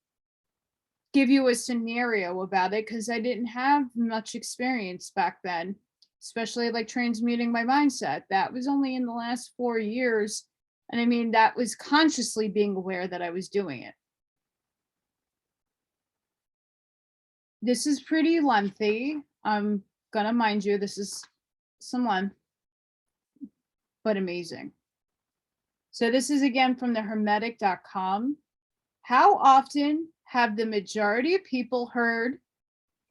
give you a scenario about it, because I didn't have much experience back then, especially like transmuting my mindset. That was only in the last 4 years. And I mean, that was consciously being aware that I was doing it. This is pretty lengthy. I'm gonna mind you, this is some length, but amazing. So this is again from the Hermetic.com. How often have the majority of people heard,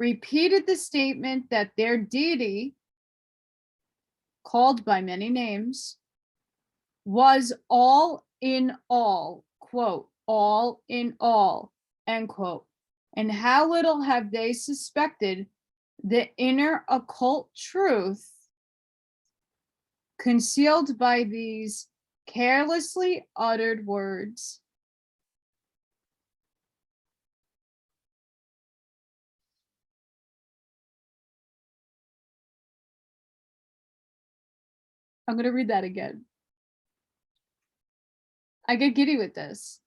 repeated the statement that their deity, called by many names, was all in all, quote, all in all, end quote. And how little have they suspected the inner occult truth concealed by these carelessly uttered words. I'm going to read that again. I get giddy with this.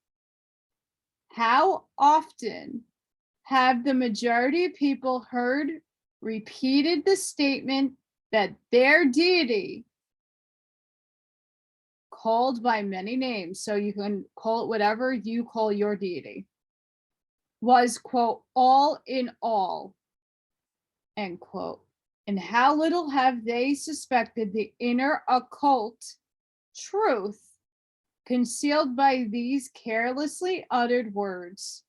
How often have the majority of people heard repeated the statement that their deity, called by many names, so you can call it whatever you call your deity, was, quote, all in all, end quote. And how little have they suspected the inner occult truth concealed by these carelessly uttered words.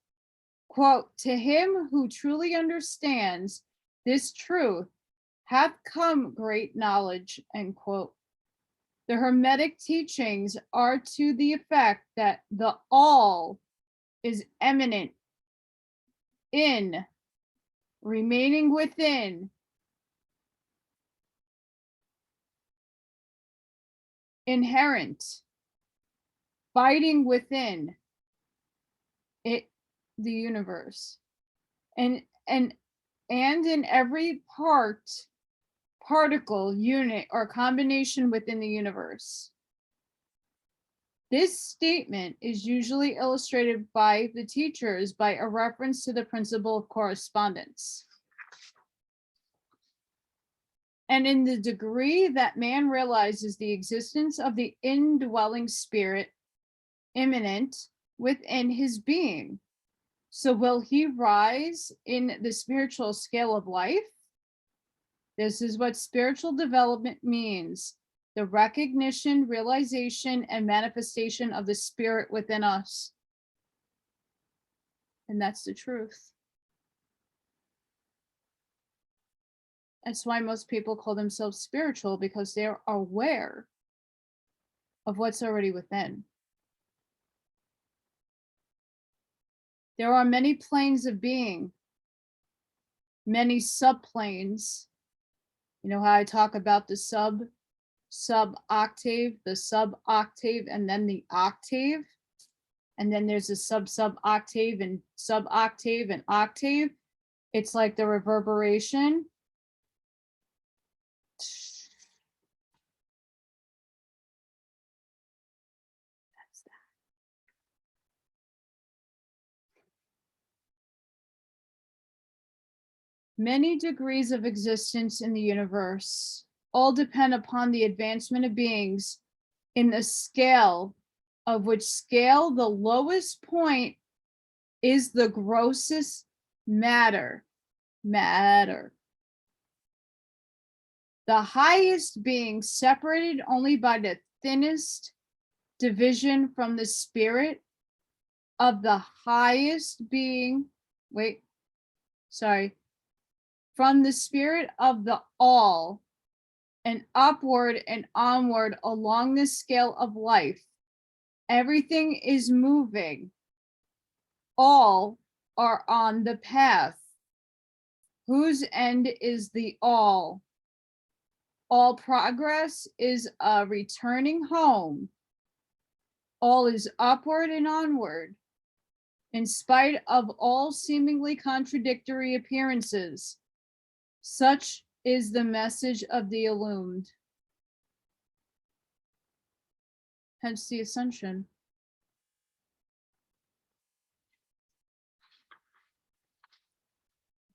Quote, to him who truly understands this truth hath come great knowledge, end quote. The Hermetic teachings are to the effect that the all is immanent in, remaining within, inherent, fighting within it, the universe, and in every particle, unit, or combination within the universe. This statement is usually illustrated by the teachers by a reference to the principle of correspondence. And in the degree that man realizes the existence of the indwelling spirit immanent within his being, so will he rise in the spiritual scale of life? This is what spiritual development means: the recognition, realization, and manifestation of the spirit within us. And that's the truth. That's why most people call themselves spiritual, because they're aware of what's already within. There are many planes of being, many subplanes. You know how I talk about the sub-octave, the sub-octave, and then the octave? And then there's a sub-octave and sub-octave and octave. It's like the reverberation. That's that. Many degrees of existence in the universe all depend upon the advancement of beings in the scale, of which scale the lowest point is the grossest matter. The highest being separated only by the thinnest division from the spirit of the highest being, from the spirit of the all, and upward and onward along the scale of life. Everything is moving. All are on the path, whose end is the all. All progress is a returning home. All is upward and onward, in spite of all seemingly contradictory appearances. Such is the message of the illumined. Hence the ascension.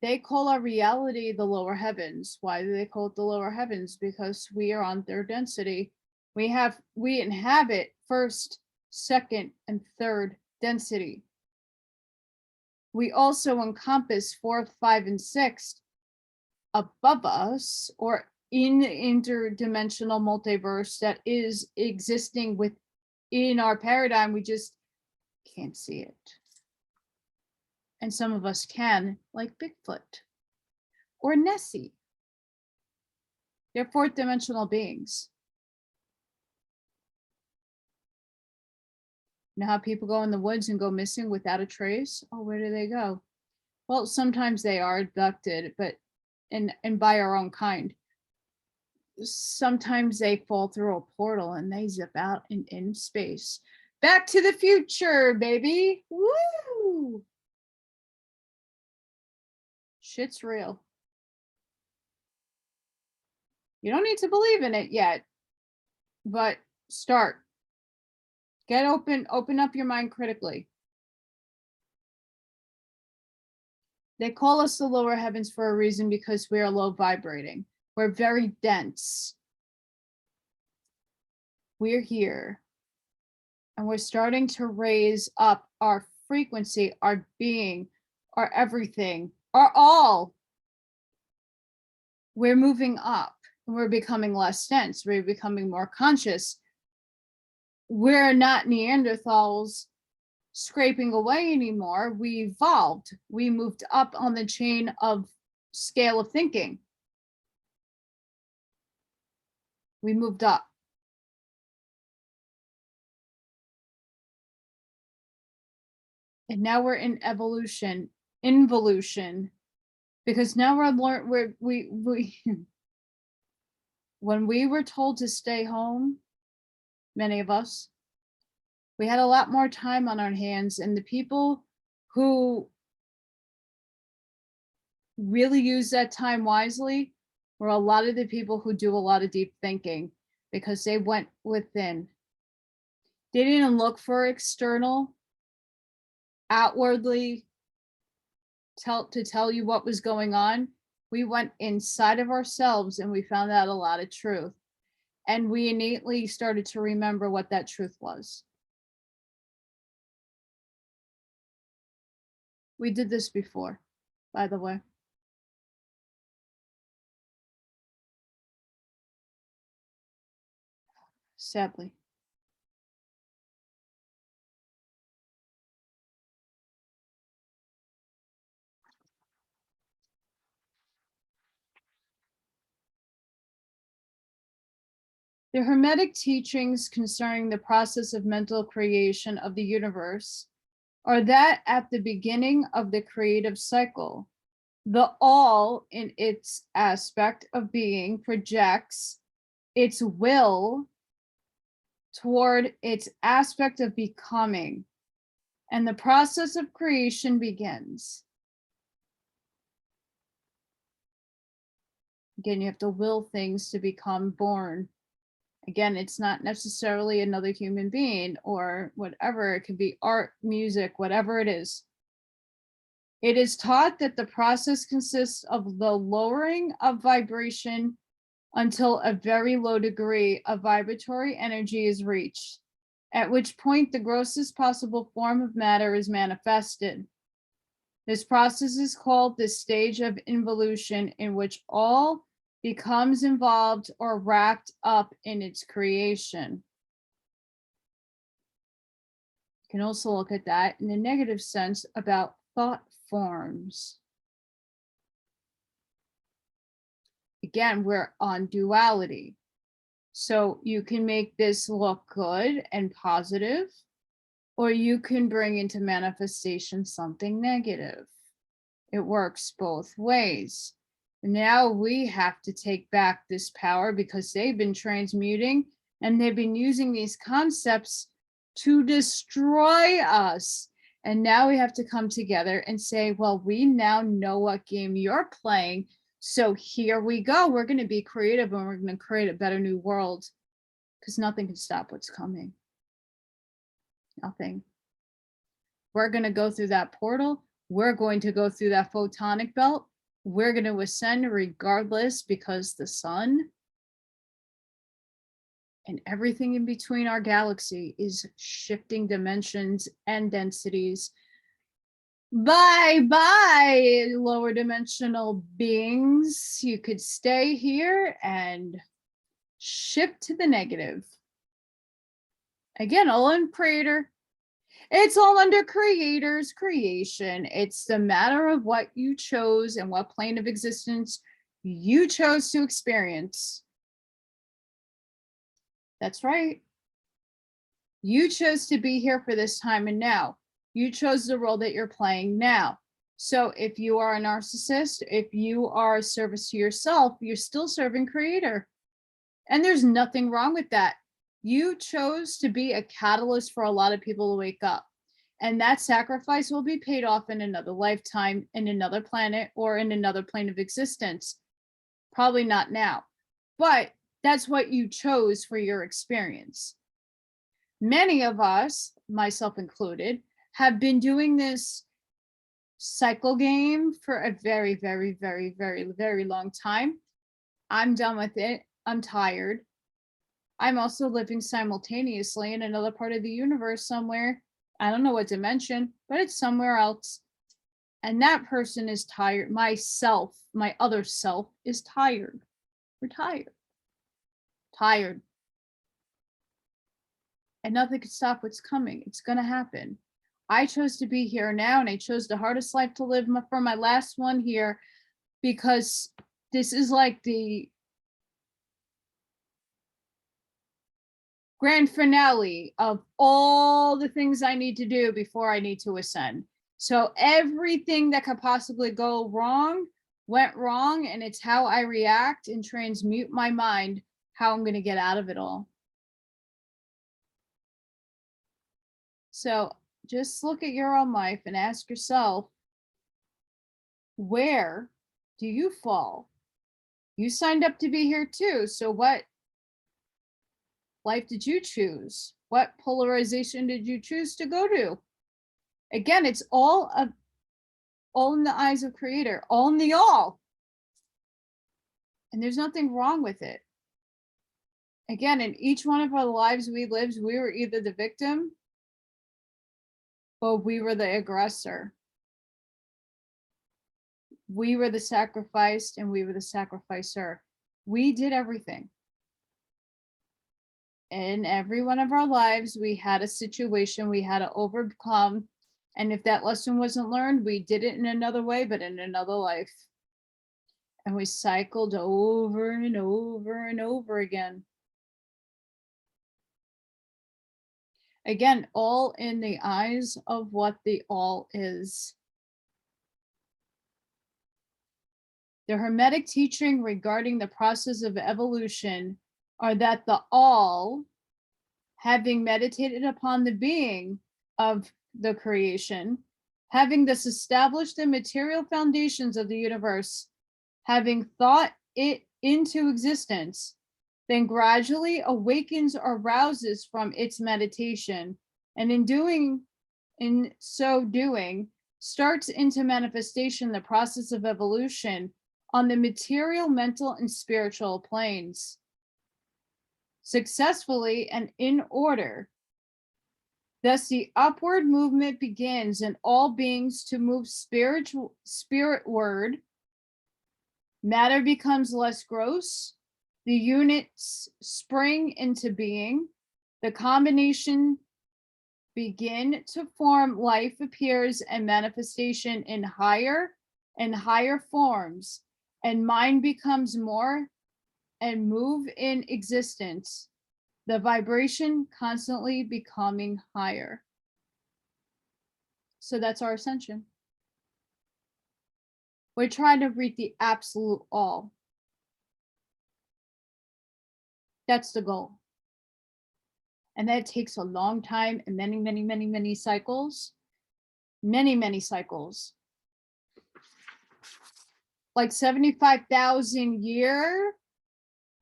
They call our reality the lower heavens. Why do they call it the lower heavens? Because we are on third density. We inhabit first, second, and third density. We also encompass fourth, 5, and 6 above us, or in the interdimensional multiverse that is existing within our paradigm. We just can't see it. And some of us can, like Bigfoot. or Nessie. They're fourth dimensional beings. You know how people go in the woods and go missing without a trace? Oh, where do they go? Well, sometimes they are abducted, but and by our own kind. Sometimes they fall through a portal and they zip out in space. Back to the future, baby. Woo! Shit's real. You don't need to believe in it yet, but start. Get open up your mind critically. They call us the lower heavens for a reason, because we are low vibrating. We're very dense. We're here. And we're starting to raise up our frequency, our being, our everything, our all. We're moving up. We're becoming less dense. We're becoming more conscious. We're not Neanderthals scraping away anymore. We evolved. We moved up on the chain of scale of thinking. We moved up. And now we're in involution, because now we when we were told to stay home, many of us, we had a lot more time on our hands, and the people who really use that time wisely were a lot of the people who do a lot of deep thinking, because they went within. They didn't look for external, outwardly to tell you what was going on. We went inside of ourselves and we found out a lot of truth. And we innately started to remember what that truth was. We did this before, by the way. Sadly. The Hermetic teachings concerning the process of mental creation of the universe are that at the beginning of the creative cycle, the all in its aspect of being projects its will toward its aspect of becoming, and the process of creation begins. Again, you have to will things to become born. Again, it's not necessarily another human being or whatever. It could be art, music, whatever it is. It is taught that the process consists of the lowering of vibration until a very low degree of vibratory energy is reached, at which point the grossest possible form of matter is manifested. This process is called the stage of involution, in which all becomes involved or wrapped up in its creation. You can also look at that in a negative sense about thought forms. Again, we're on duality. So you can make this look good and positive, or you can bring into manifestation something negative. It works both ways. Now we have to take back this power, because they've been transmuting and they've been using these concepts to destroy us. And now we have to come together and say, well, we now know what game you're playing. So here we go. We're going to be creative and we're going to create a better new world, because nothing can stop what's coming. Nothing. We're going to go through that portal. We're going to go through that photonic belt. We're going to ascend regardless, because the sun and everything in between our galaxy is shifting dimensions and densities. Bye, lower dimensional beings. You could stay here and shift to the negative. Again, Olin Prater. It's all under creator's creation. It's the matter of what you chose and what plane of existence you chose to experience. That's right. You chose to be here for this time and now. You chose the role that you're playing now. So if you are a narcissist, if you are a service to yourself, you're still serving creator. And there's nothing wrong with that. You chose to be a catalyst for a lot of people to wake up. And that sacrifice will be paid off in another lifetime, in another planet, or in another plane of existence. Probably not now, but that's what you chose for your experience. Many of us, myself included, have been doing this cycle game for a very, very, very, very, very long time. I'm done with it. I'm tired. I'm also living simultaneously in another part of the universe somewhere. I don't know what dimension, but it's somewhere else. And that person is tired. Myself, my other self is tired. We're tired. Tired. And nothing can stop what's coming. It's going to happen. I chose to be here now, and I chose the hardest life to live for my last one here, because this is like the grand finale of all the things I need to do before I need to ascend. So everything that could possibly go wrong went wrong, and it's how I react and transmute my mind, how I'm going to get out of it all. So just look at your own life and ask yourself, where do you fall? You signed up to be here too. So what life did you choose? What polarization did you choose to go to? Again, it's all in the eyes of creator, all in the all. And there's nothing wrong with it. Again, in each one of our lives we lived, we were either the victim or we were the aggressor. We were the sacrificed and we were the sacrificer. We did everything. In every one of our lives, we had a situation we had to overcome. And if that lesson wasn't learned, we did it in another way, but in another life. And we cycled over and over and over again. Again, all in the eyes of what the all is. The Hermetic teaching regarding the process of evolution are that the all, having meditated upon the being of the creation, having thus established the material foundations of the universe, having thought it into existence, then gradually awakens or rouses from its meditation, and in so doing, starts into manifestation the process of evolution on the material, mental, and spiritual planes. Successfully and in order. Thus, the upward movement begins in all beings to move spiritward. Matter becomes less gross. The units spring into being. The combination begin to form. Life appears and manifestation in higher and higher forms, and mind becomes more and move in existence, the vibration constantly becoming higher. So that's our ascension. We're trying to reach the absolute all. That's the goal. And that takes a long time and many, many, many, many cycles. Many, many cycles. Like 75,000 years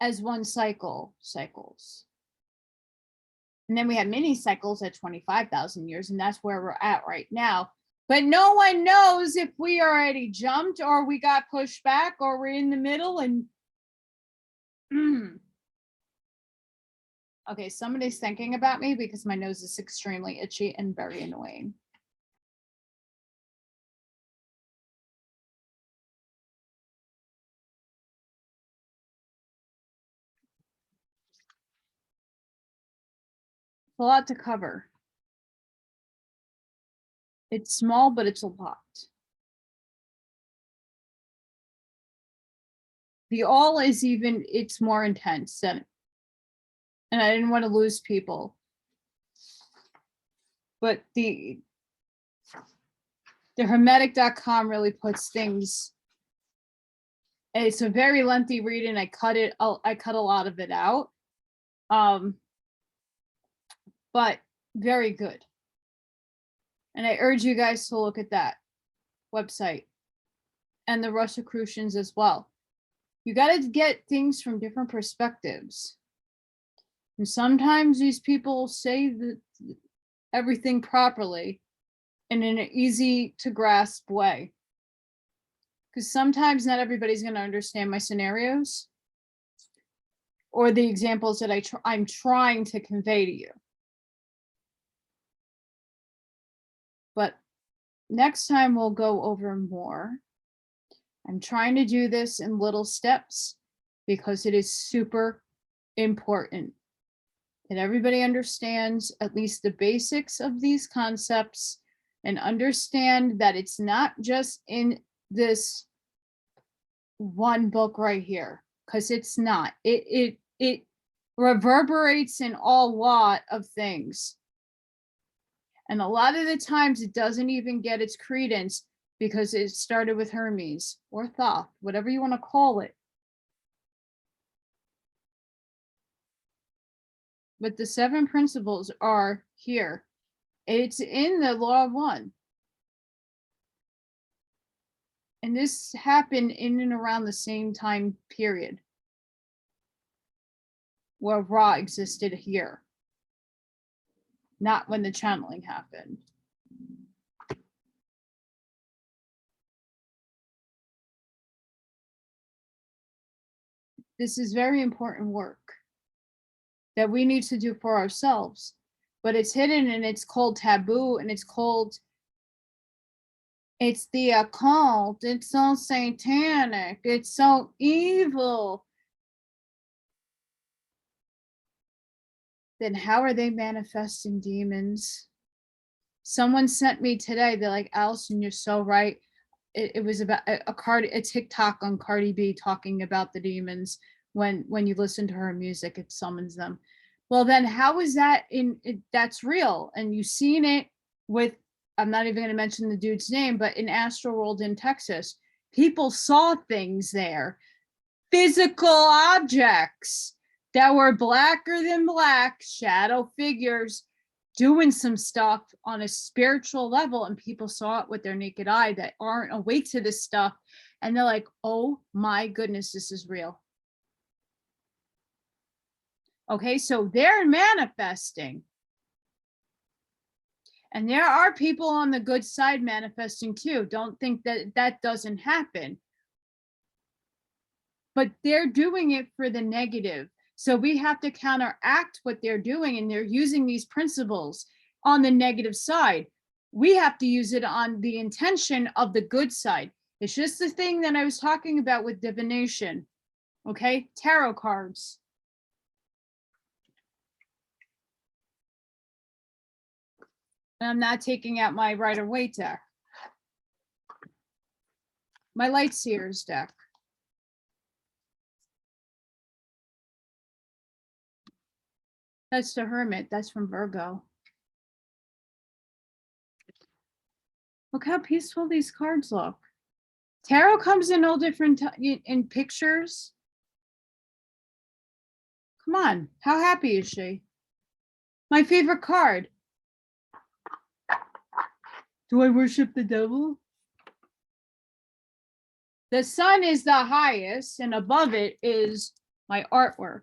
as one cycles. And then we have mini cycles at 25,000 years, and that's where we're at right now. But no one knows if we already jumped or we got pushed back or we're in the middle. And okay, somebody's thinking about me because my nose is extremely itchy and very annoying. A lot to cover. It's small, but it's a lot. The all is even, it's more intense than, and I didn't want to lose people. But the Hermetic.com really puts things, it's a very lengthy read, and I cut a lot of it out. But very good. And I urge you guys to look at that website and the Rosicrucians as well. You got to get things from different perspectives. And sometimes these people say everything properly and in an easy to grasp way. Because sometimes not everybody's going to understand my scenarios or the examples that I'm trying to convey to you. But next time we'll go over more. I'm trying to do this in little steps because it is super important that everybody understands at least the basics of these concepts and understand that it's not just in this one book right here, because it's not. It reverberates in a lot of things. And a lot of the times it doesn't even get its credence because it started with Hermes or Thoth, whatever you want to call it. But the 7 principles are here. It's in the Law of One. And this happened in and around the same time period where Ra existed here, not when the channeling happened. This is very important work that we need to do for ourselves, but it's hidden and it's called taboo, and it's the occult. It's so satanic. It's so evil. Then how are they manifesting demons? Someone sent me today, they're like, Allison, you're so right. It was about a TikTok on Cardi B talking about the demons. When you listen to her music, it summons them. Well, then how is that that's real? And you've seen it with, I'm not even going to mention the dude's name, but in Astroworld in Texas, people saw things there, physical objects that were blacker than black, shadow figures doing some stuff on a spiritual level, and people saw it with their naked eye that aren't awake to this stuff, and they're like, oh my goodness, this is real. Okay, so they're manifesting. And there are people on the good side manifesting too. Don't think that that doesn't happen. But they're doing it for the negative. So we have to counteract what they're doing, and they're using these principles on the negative side. We have to use it on the intention of the good side. It's just the thing that I was talking about with divination. Okay, tarot cards. And I'm not taking out my Rider-Waite deck. My Lightseers deck. That's the Hermit. That's from Virgo. Look how peaceful these cards look. Tarot comes in all different in pictures. Come on, how happy is she? My favorite card. Do I worship the devil? The sun is the highest, and above it is my artwork.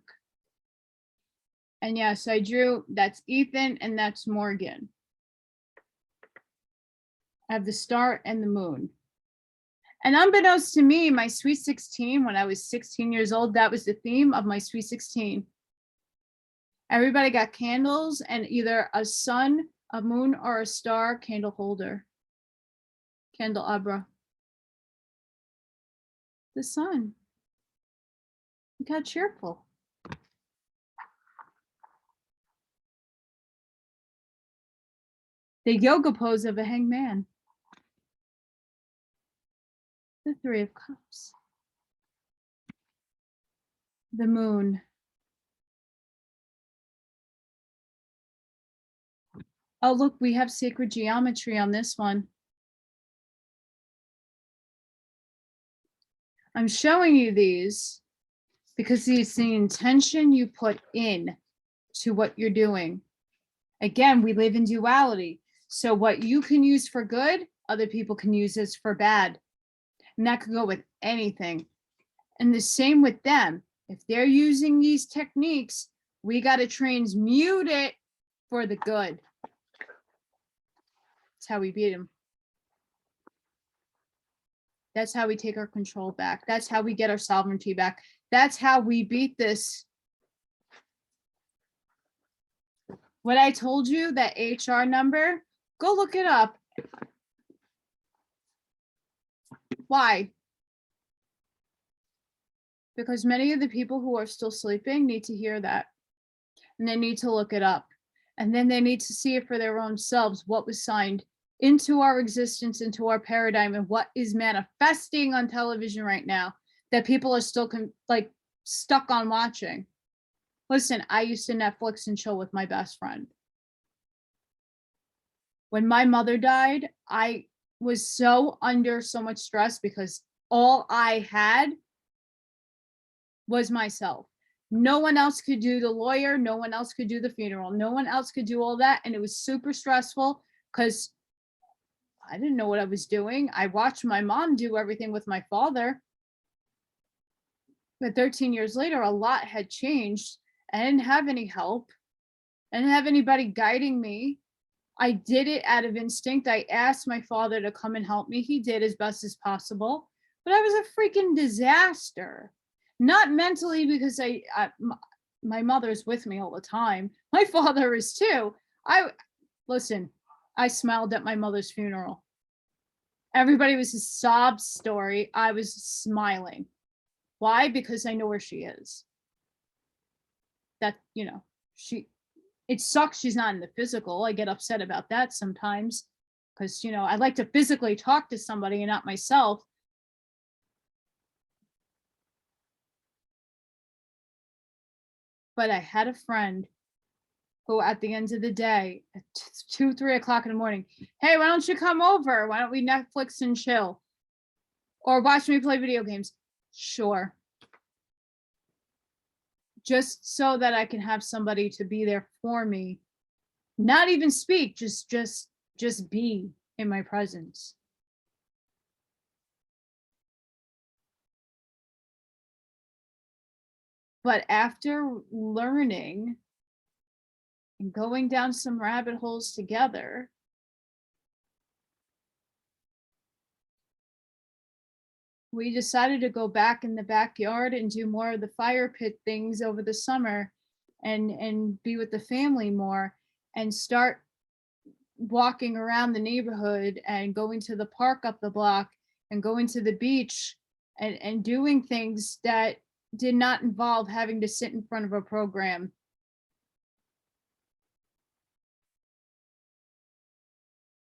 And yes, I drew, that's Ethan and that's Morgan. I have the star and the moon. And unbeknownst to me, my Sweet 16, when I was 16 years old, that was the theme of my Sweet 16. Everybody got candles and either a sun, a moon, or a star candle holder. Candelabra. The sun. Look how cheerful. The yoga pose of a hanged man. The Three of Cups. The Moon. Oh, look, we have sacred geometry on this one. I'm showing you these because it's the intention you put in to what you're doing. Again, we live in duality. So what you can use for good, other people can use as for bad. And that could go with anything. And the same with them. If they're using these techniques, we got to transmute it for the good. That's how we beat them. That's how we take our control back. That's how we get our sovereignty back. That's how we beat this. What I told you, that HR number, go look it up. Why? Because many of the people who are still sleeping need to hear that. And they need to look it up. And then they need to see it for their own selves, what was signed into our existence, into our paradigm, and what is manifesting on television right now that people are still like stuck on watching. Listen, I used to Netflix and chill with my best friend. When my mother died, I was so under so much stress because all I had was myself. No one else could do the lawyer. No one else could do the funeral. No one else could do all that. And it was super stressful because I didn't know what I was doing. I watched my mom do everything with my father. But 13 years later, a lot had changed. I didn't have any help. I didn't have anybody guiding me. I did it out of instinct. I asked my father to come and help me. He did as best as possible. But I was a freaking disaster. Not mentally, because my mother's with me all the time. My father is too. Listen, I smiled at my mother's funeral. Everybody was a sob story. I was smiling. Why? Because I know where she is. That, it sucks she's not in the physical. I get upset about that sometimes because, I like to physically talk to somebody and not myself. But I had a friend who at the end of the day, at 2, 3 o'clock in the morning, hey, why don't you come over? Why don't we Netflix and chill? Or watch me play video games? Sure. Just so that I can have somebody to be there for me. Not even speak, just be in my presence. But after learning and going down some rabbit holes together, we decided to go back in the backyard and do more of the fire pit things over the summer and be with the family more and start walking around the neighborhood and going to the park up the block and going to the beach and doing things that did not involve having to sit in front of a program.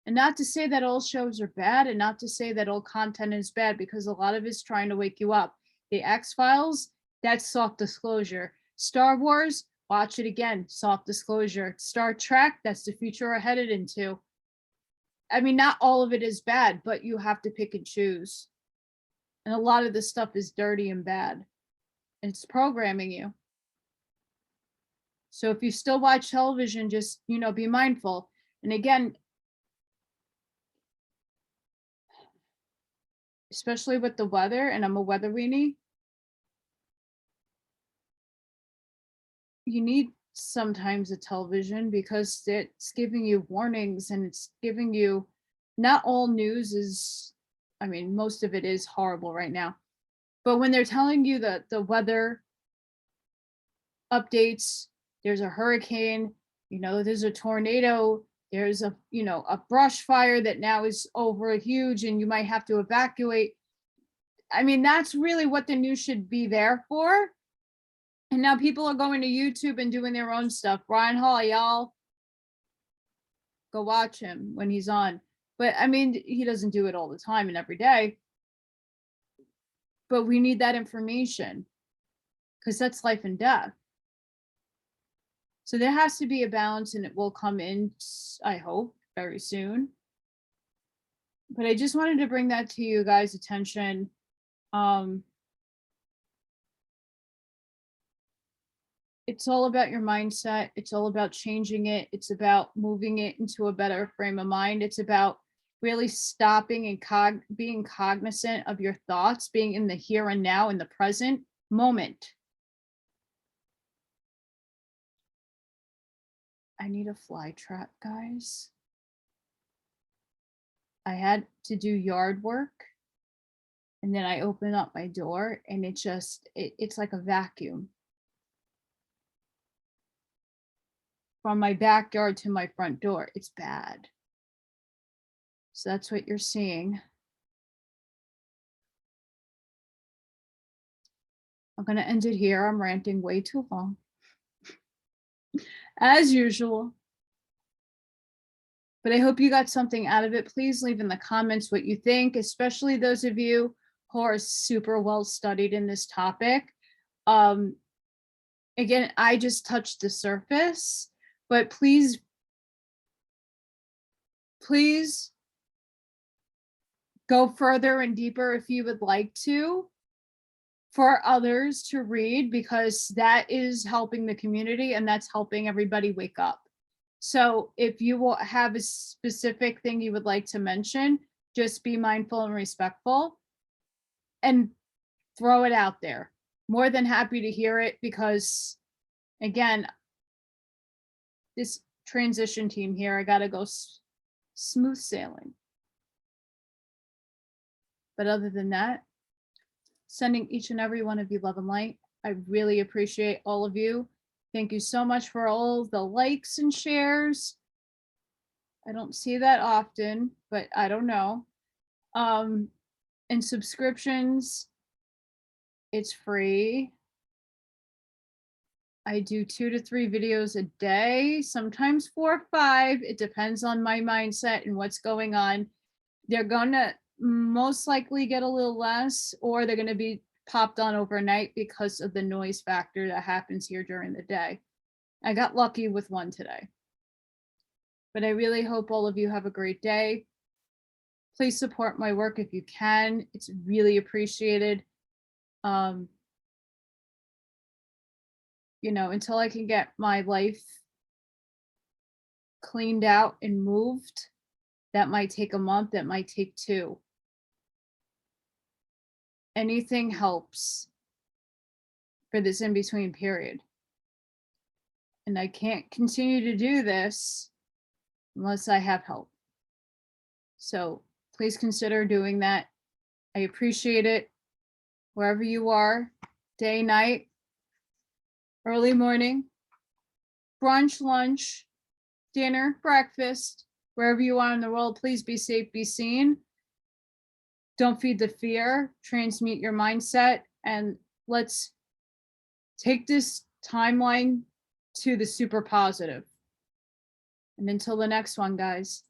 And not to say that all shows are bad and not to say that all content is bad, because a lot of it's trying to wake you up. The X-Files, that's soft disclosure. Star Wars, watch it again, soft disclosure. Star Trek, that's the future we're headed into. I mean, not all of it is bad, but you have to pick and choose. And a lot of this stuff is dirty and bad. And it's programming you. So if you still watch television, just, be mindful. And again, especially with the weather, and I'm a weather weenie, you need sometimes a television because it's giving you warnings and it's giving you, not all news is, most of it is horrible right now. But when they're telling you that the weather updates, there's a hurricane, there's a tornado, there's a brush fire that now is over huge and you might have to evacuate. That's really what the news should be there for. And now people are going to YouTube and doing their own stuff. Brian Hall, y'all, go watch him when he's on. But I mean, he doesn't do it all the time and every day. But we need that information because that's life and death. So there has to be a balance, and it will come in, I hope, very soon. But I just wanted to bring that to you guys' attention. It's all about your mindset. It's all about changing it. It's about moving it into a better frame of mind. It's about really stopping and being cognizant of your thoughts, being in the here and now, in the present moment. I need a fly trap, guys. I had to do yard work, and then I open up my door, and it's like a vacuum. From my backyard to my front door. It's bad. So that's what you're seeing. I'm going to end it here. I'm ranting way too long. As usual. But I hope you got something out of it. Please leave in the comments what you think, especially those of you who are super well studied in this topic. Again, I just touched the surface, but please go further and deeper if you would like to, for others to read, because that is helping the community and that's helping everybody wake up. So if you will have a specific thing you would like to mention, just be mindful and respectful and throw it out there. More than happy to hear it, because again, this transition team here, I got to go smooth sailing. But other than that, sending each and every one of you love and light. I really appreciate all of you. Thank you so much for all the likes and shares. I don't see that often, but I don't know. And subscriptions, it's free. I do 2 to 3 videos a day, sometimes 4 or 5. It depends on my mindset and what's going on. They're gonna most likely get a little less, or they're gonna be popped on overnight because of the noise factor that happens here during the day. I got lucky with one today. But I really hope all of you have a great day. Please support my work if you can. It's really appreciated. You know, until I can get my life cleaned out and moved, that might take a month, that might take 2. Anything helps for this in-between period. And I can't continue to do this unless I have help. So please consider doing that. I appreciate it. Wherever you are, day, night, early morning, brunch, lunch, dinner, breakfast, wherever you are in the world, please be safe, be seen. Don't feed the fear, transmute your mindset, and let's take this timeline to the super positive. And until the next one, guys.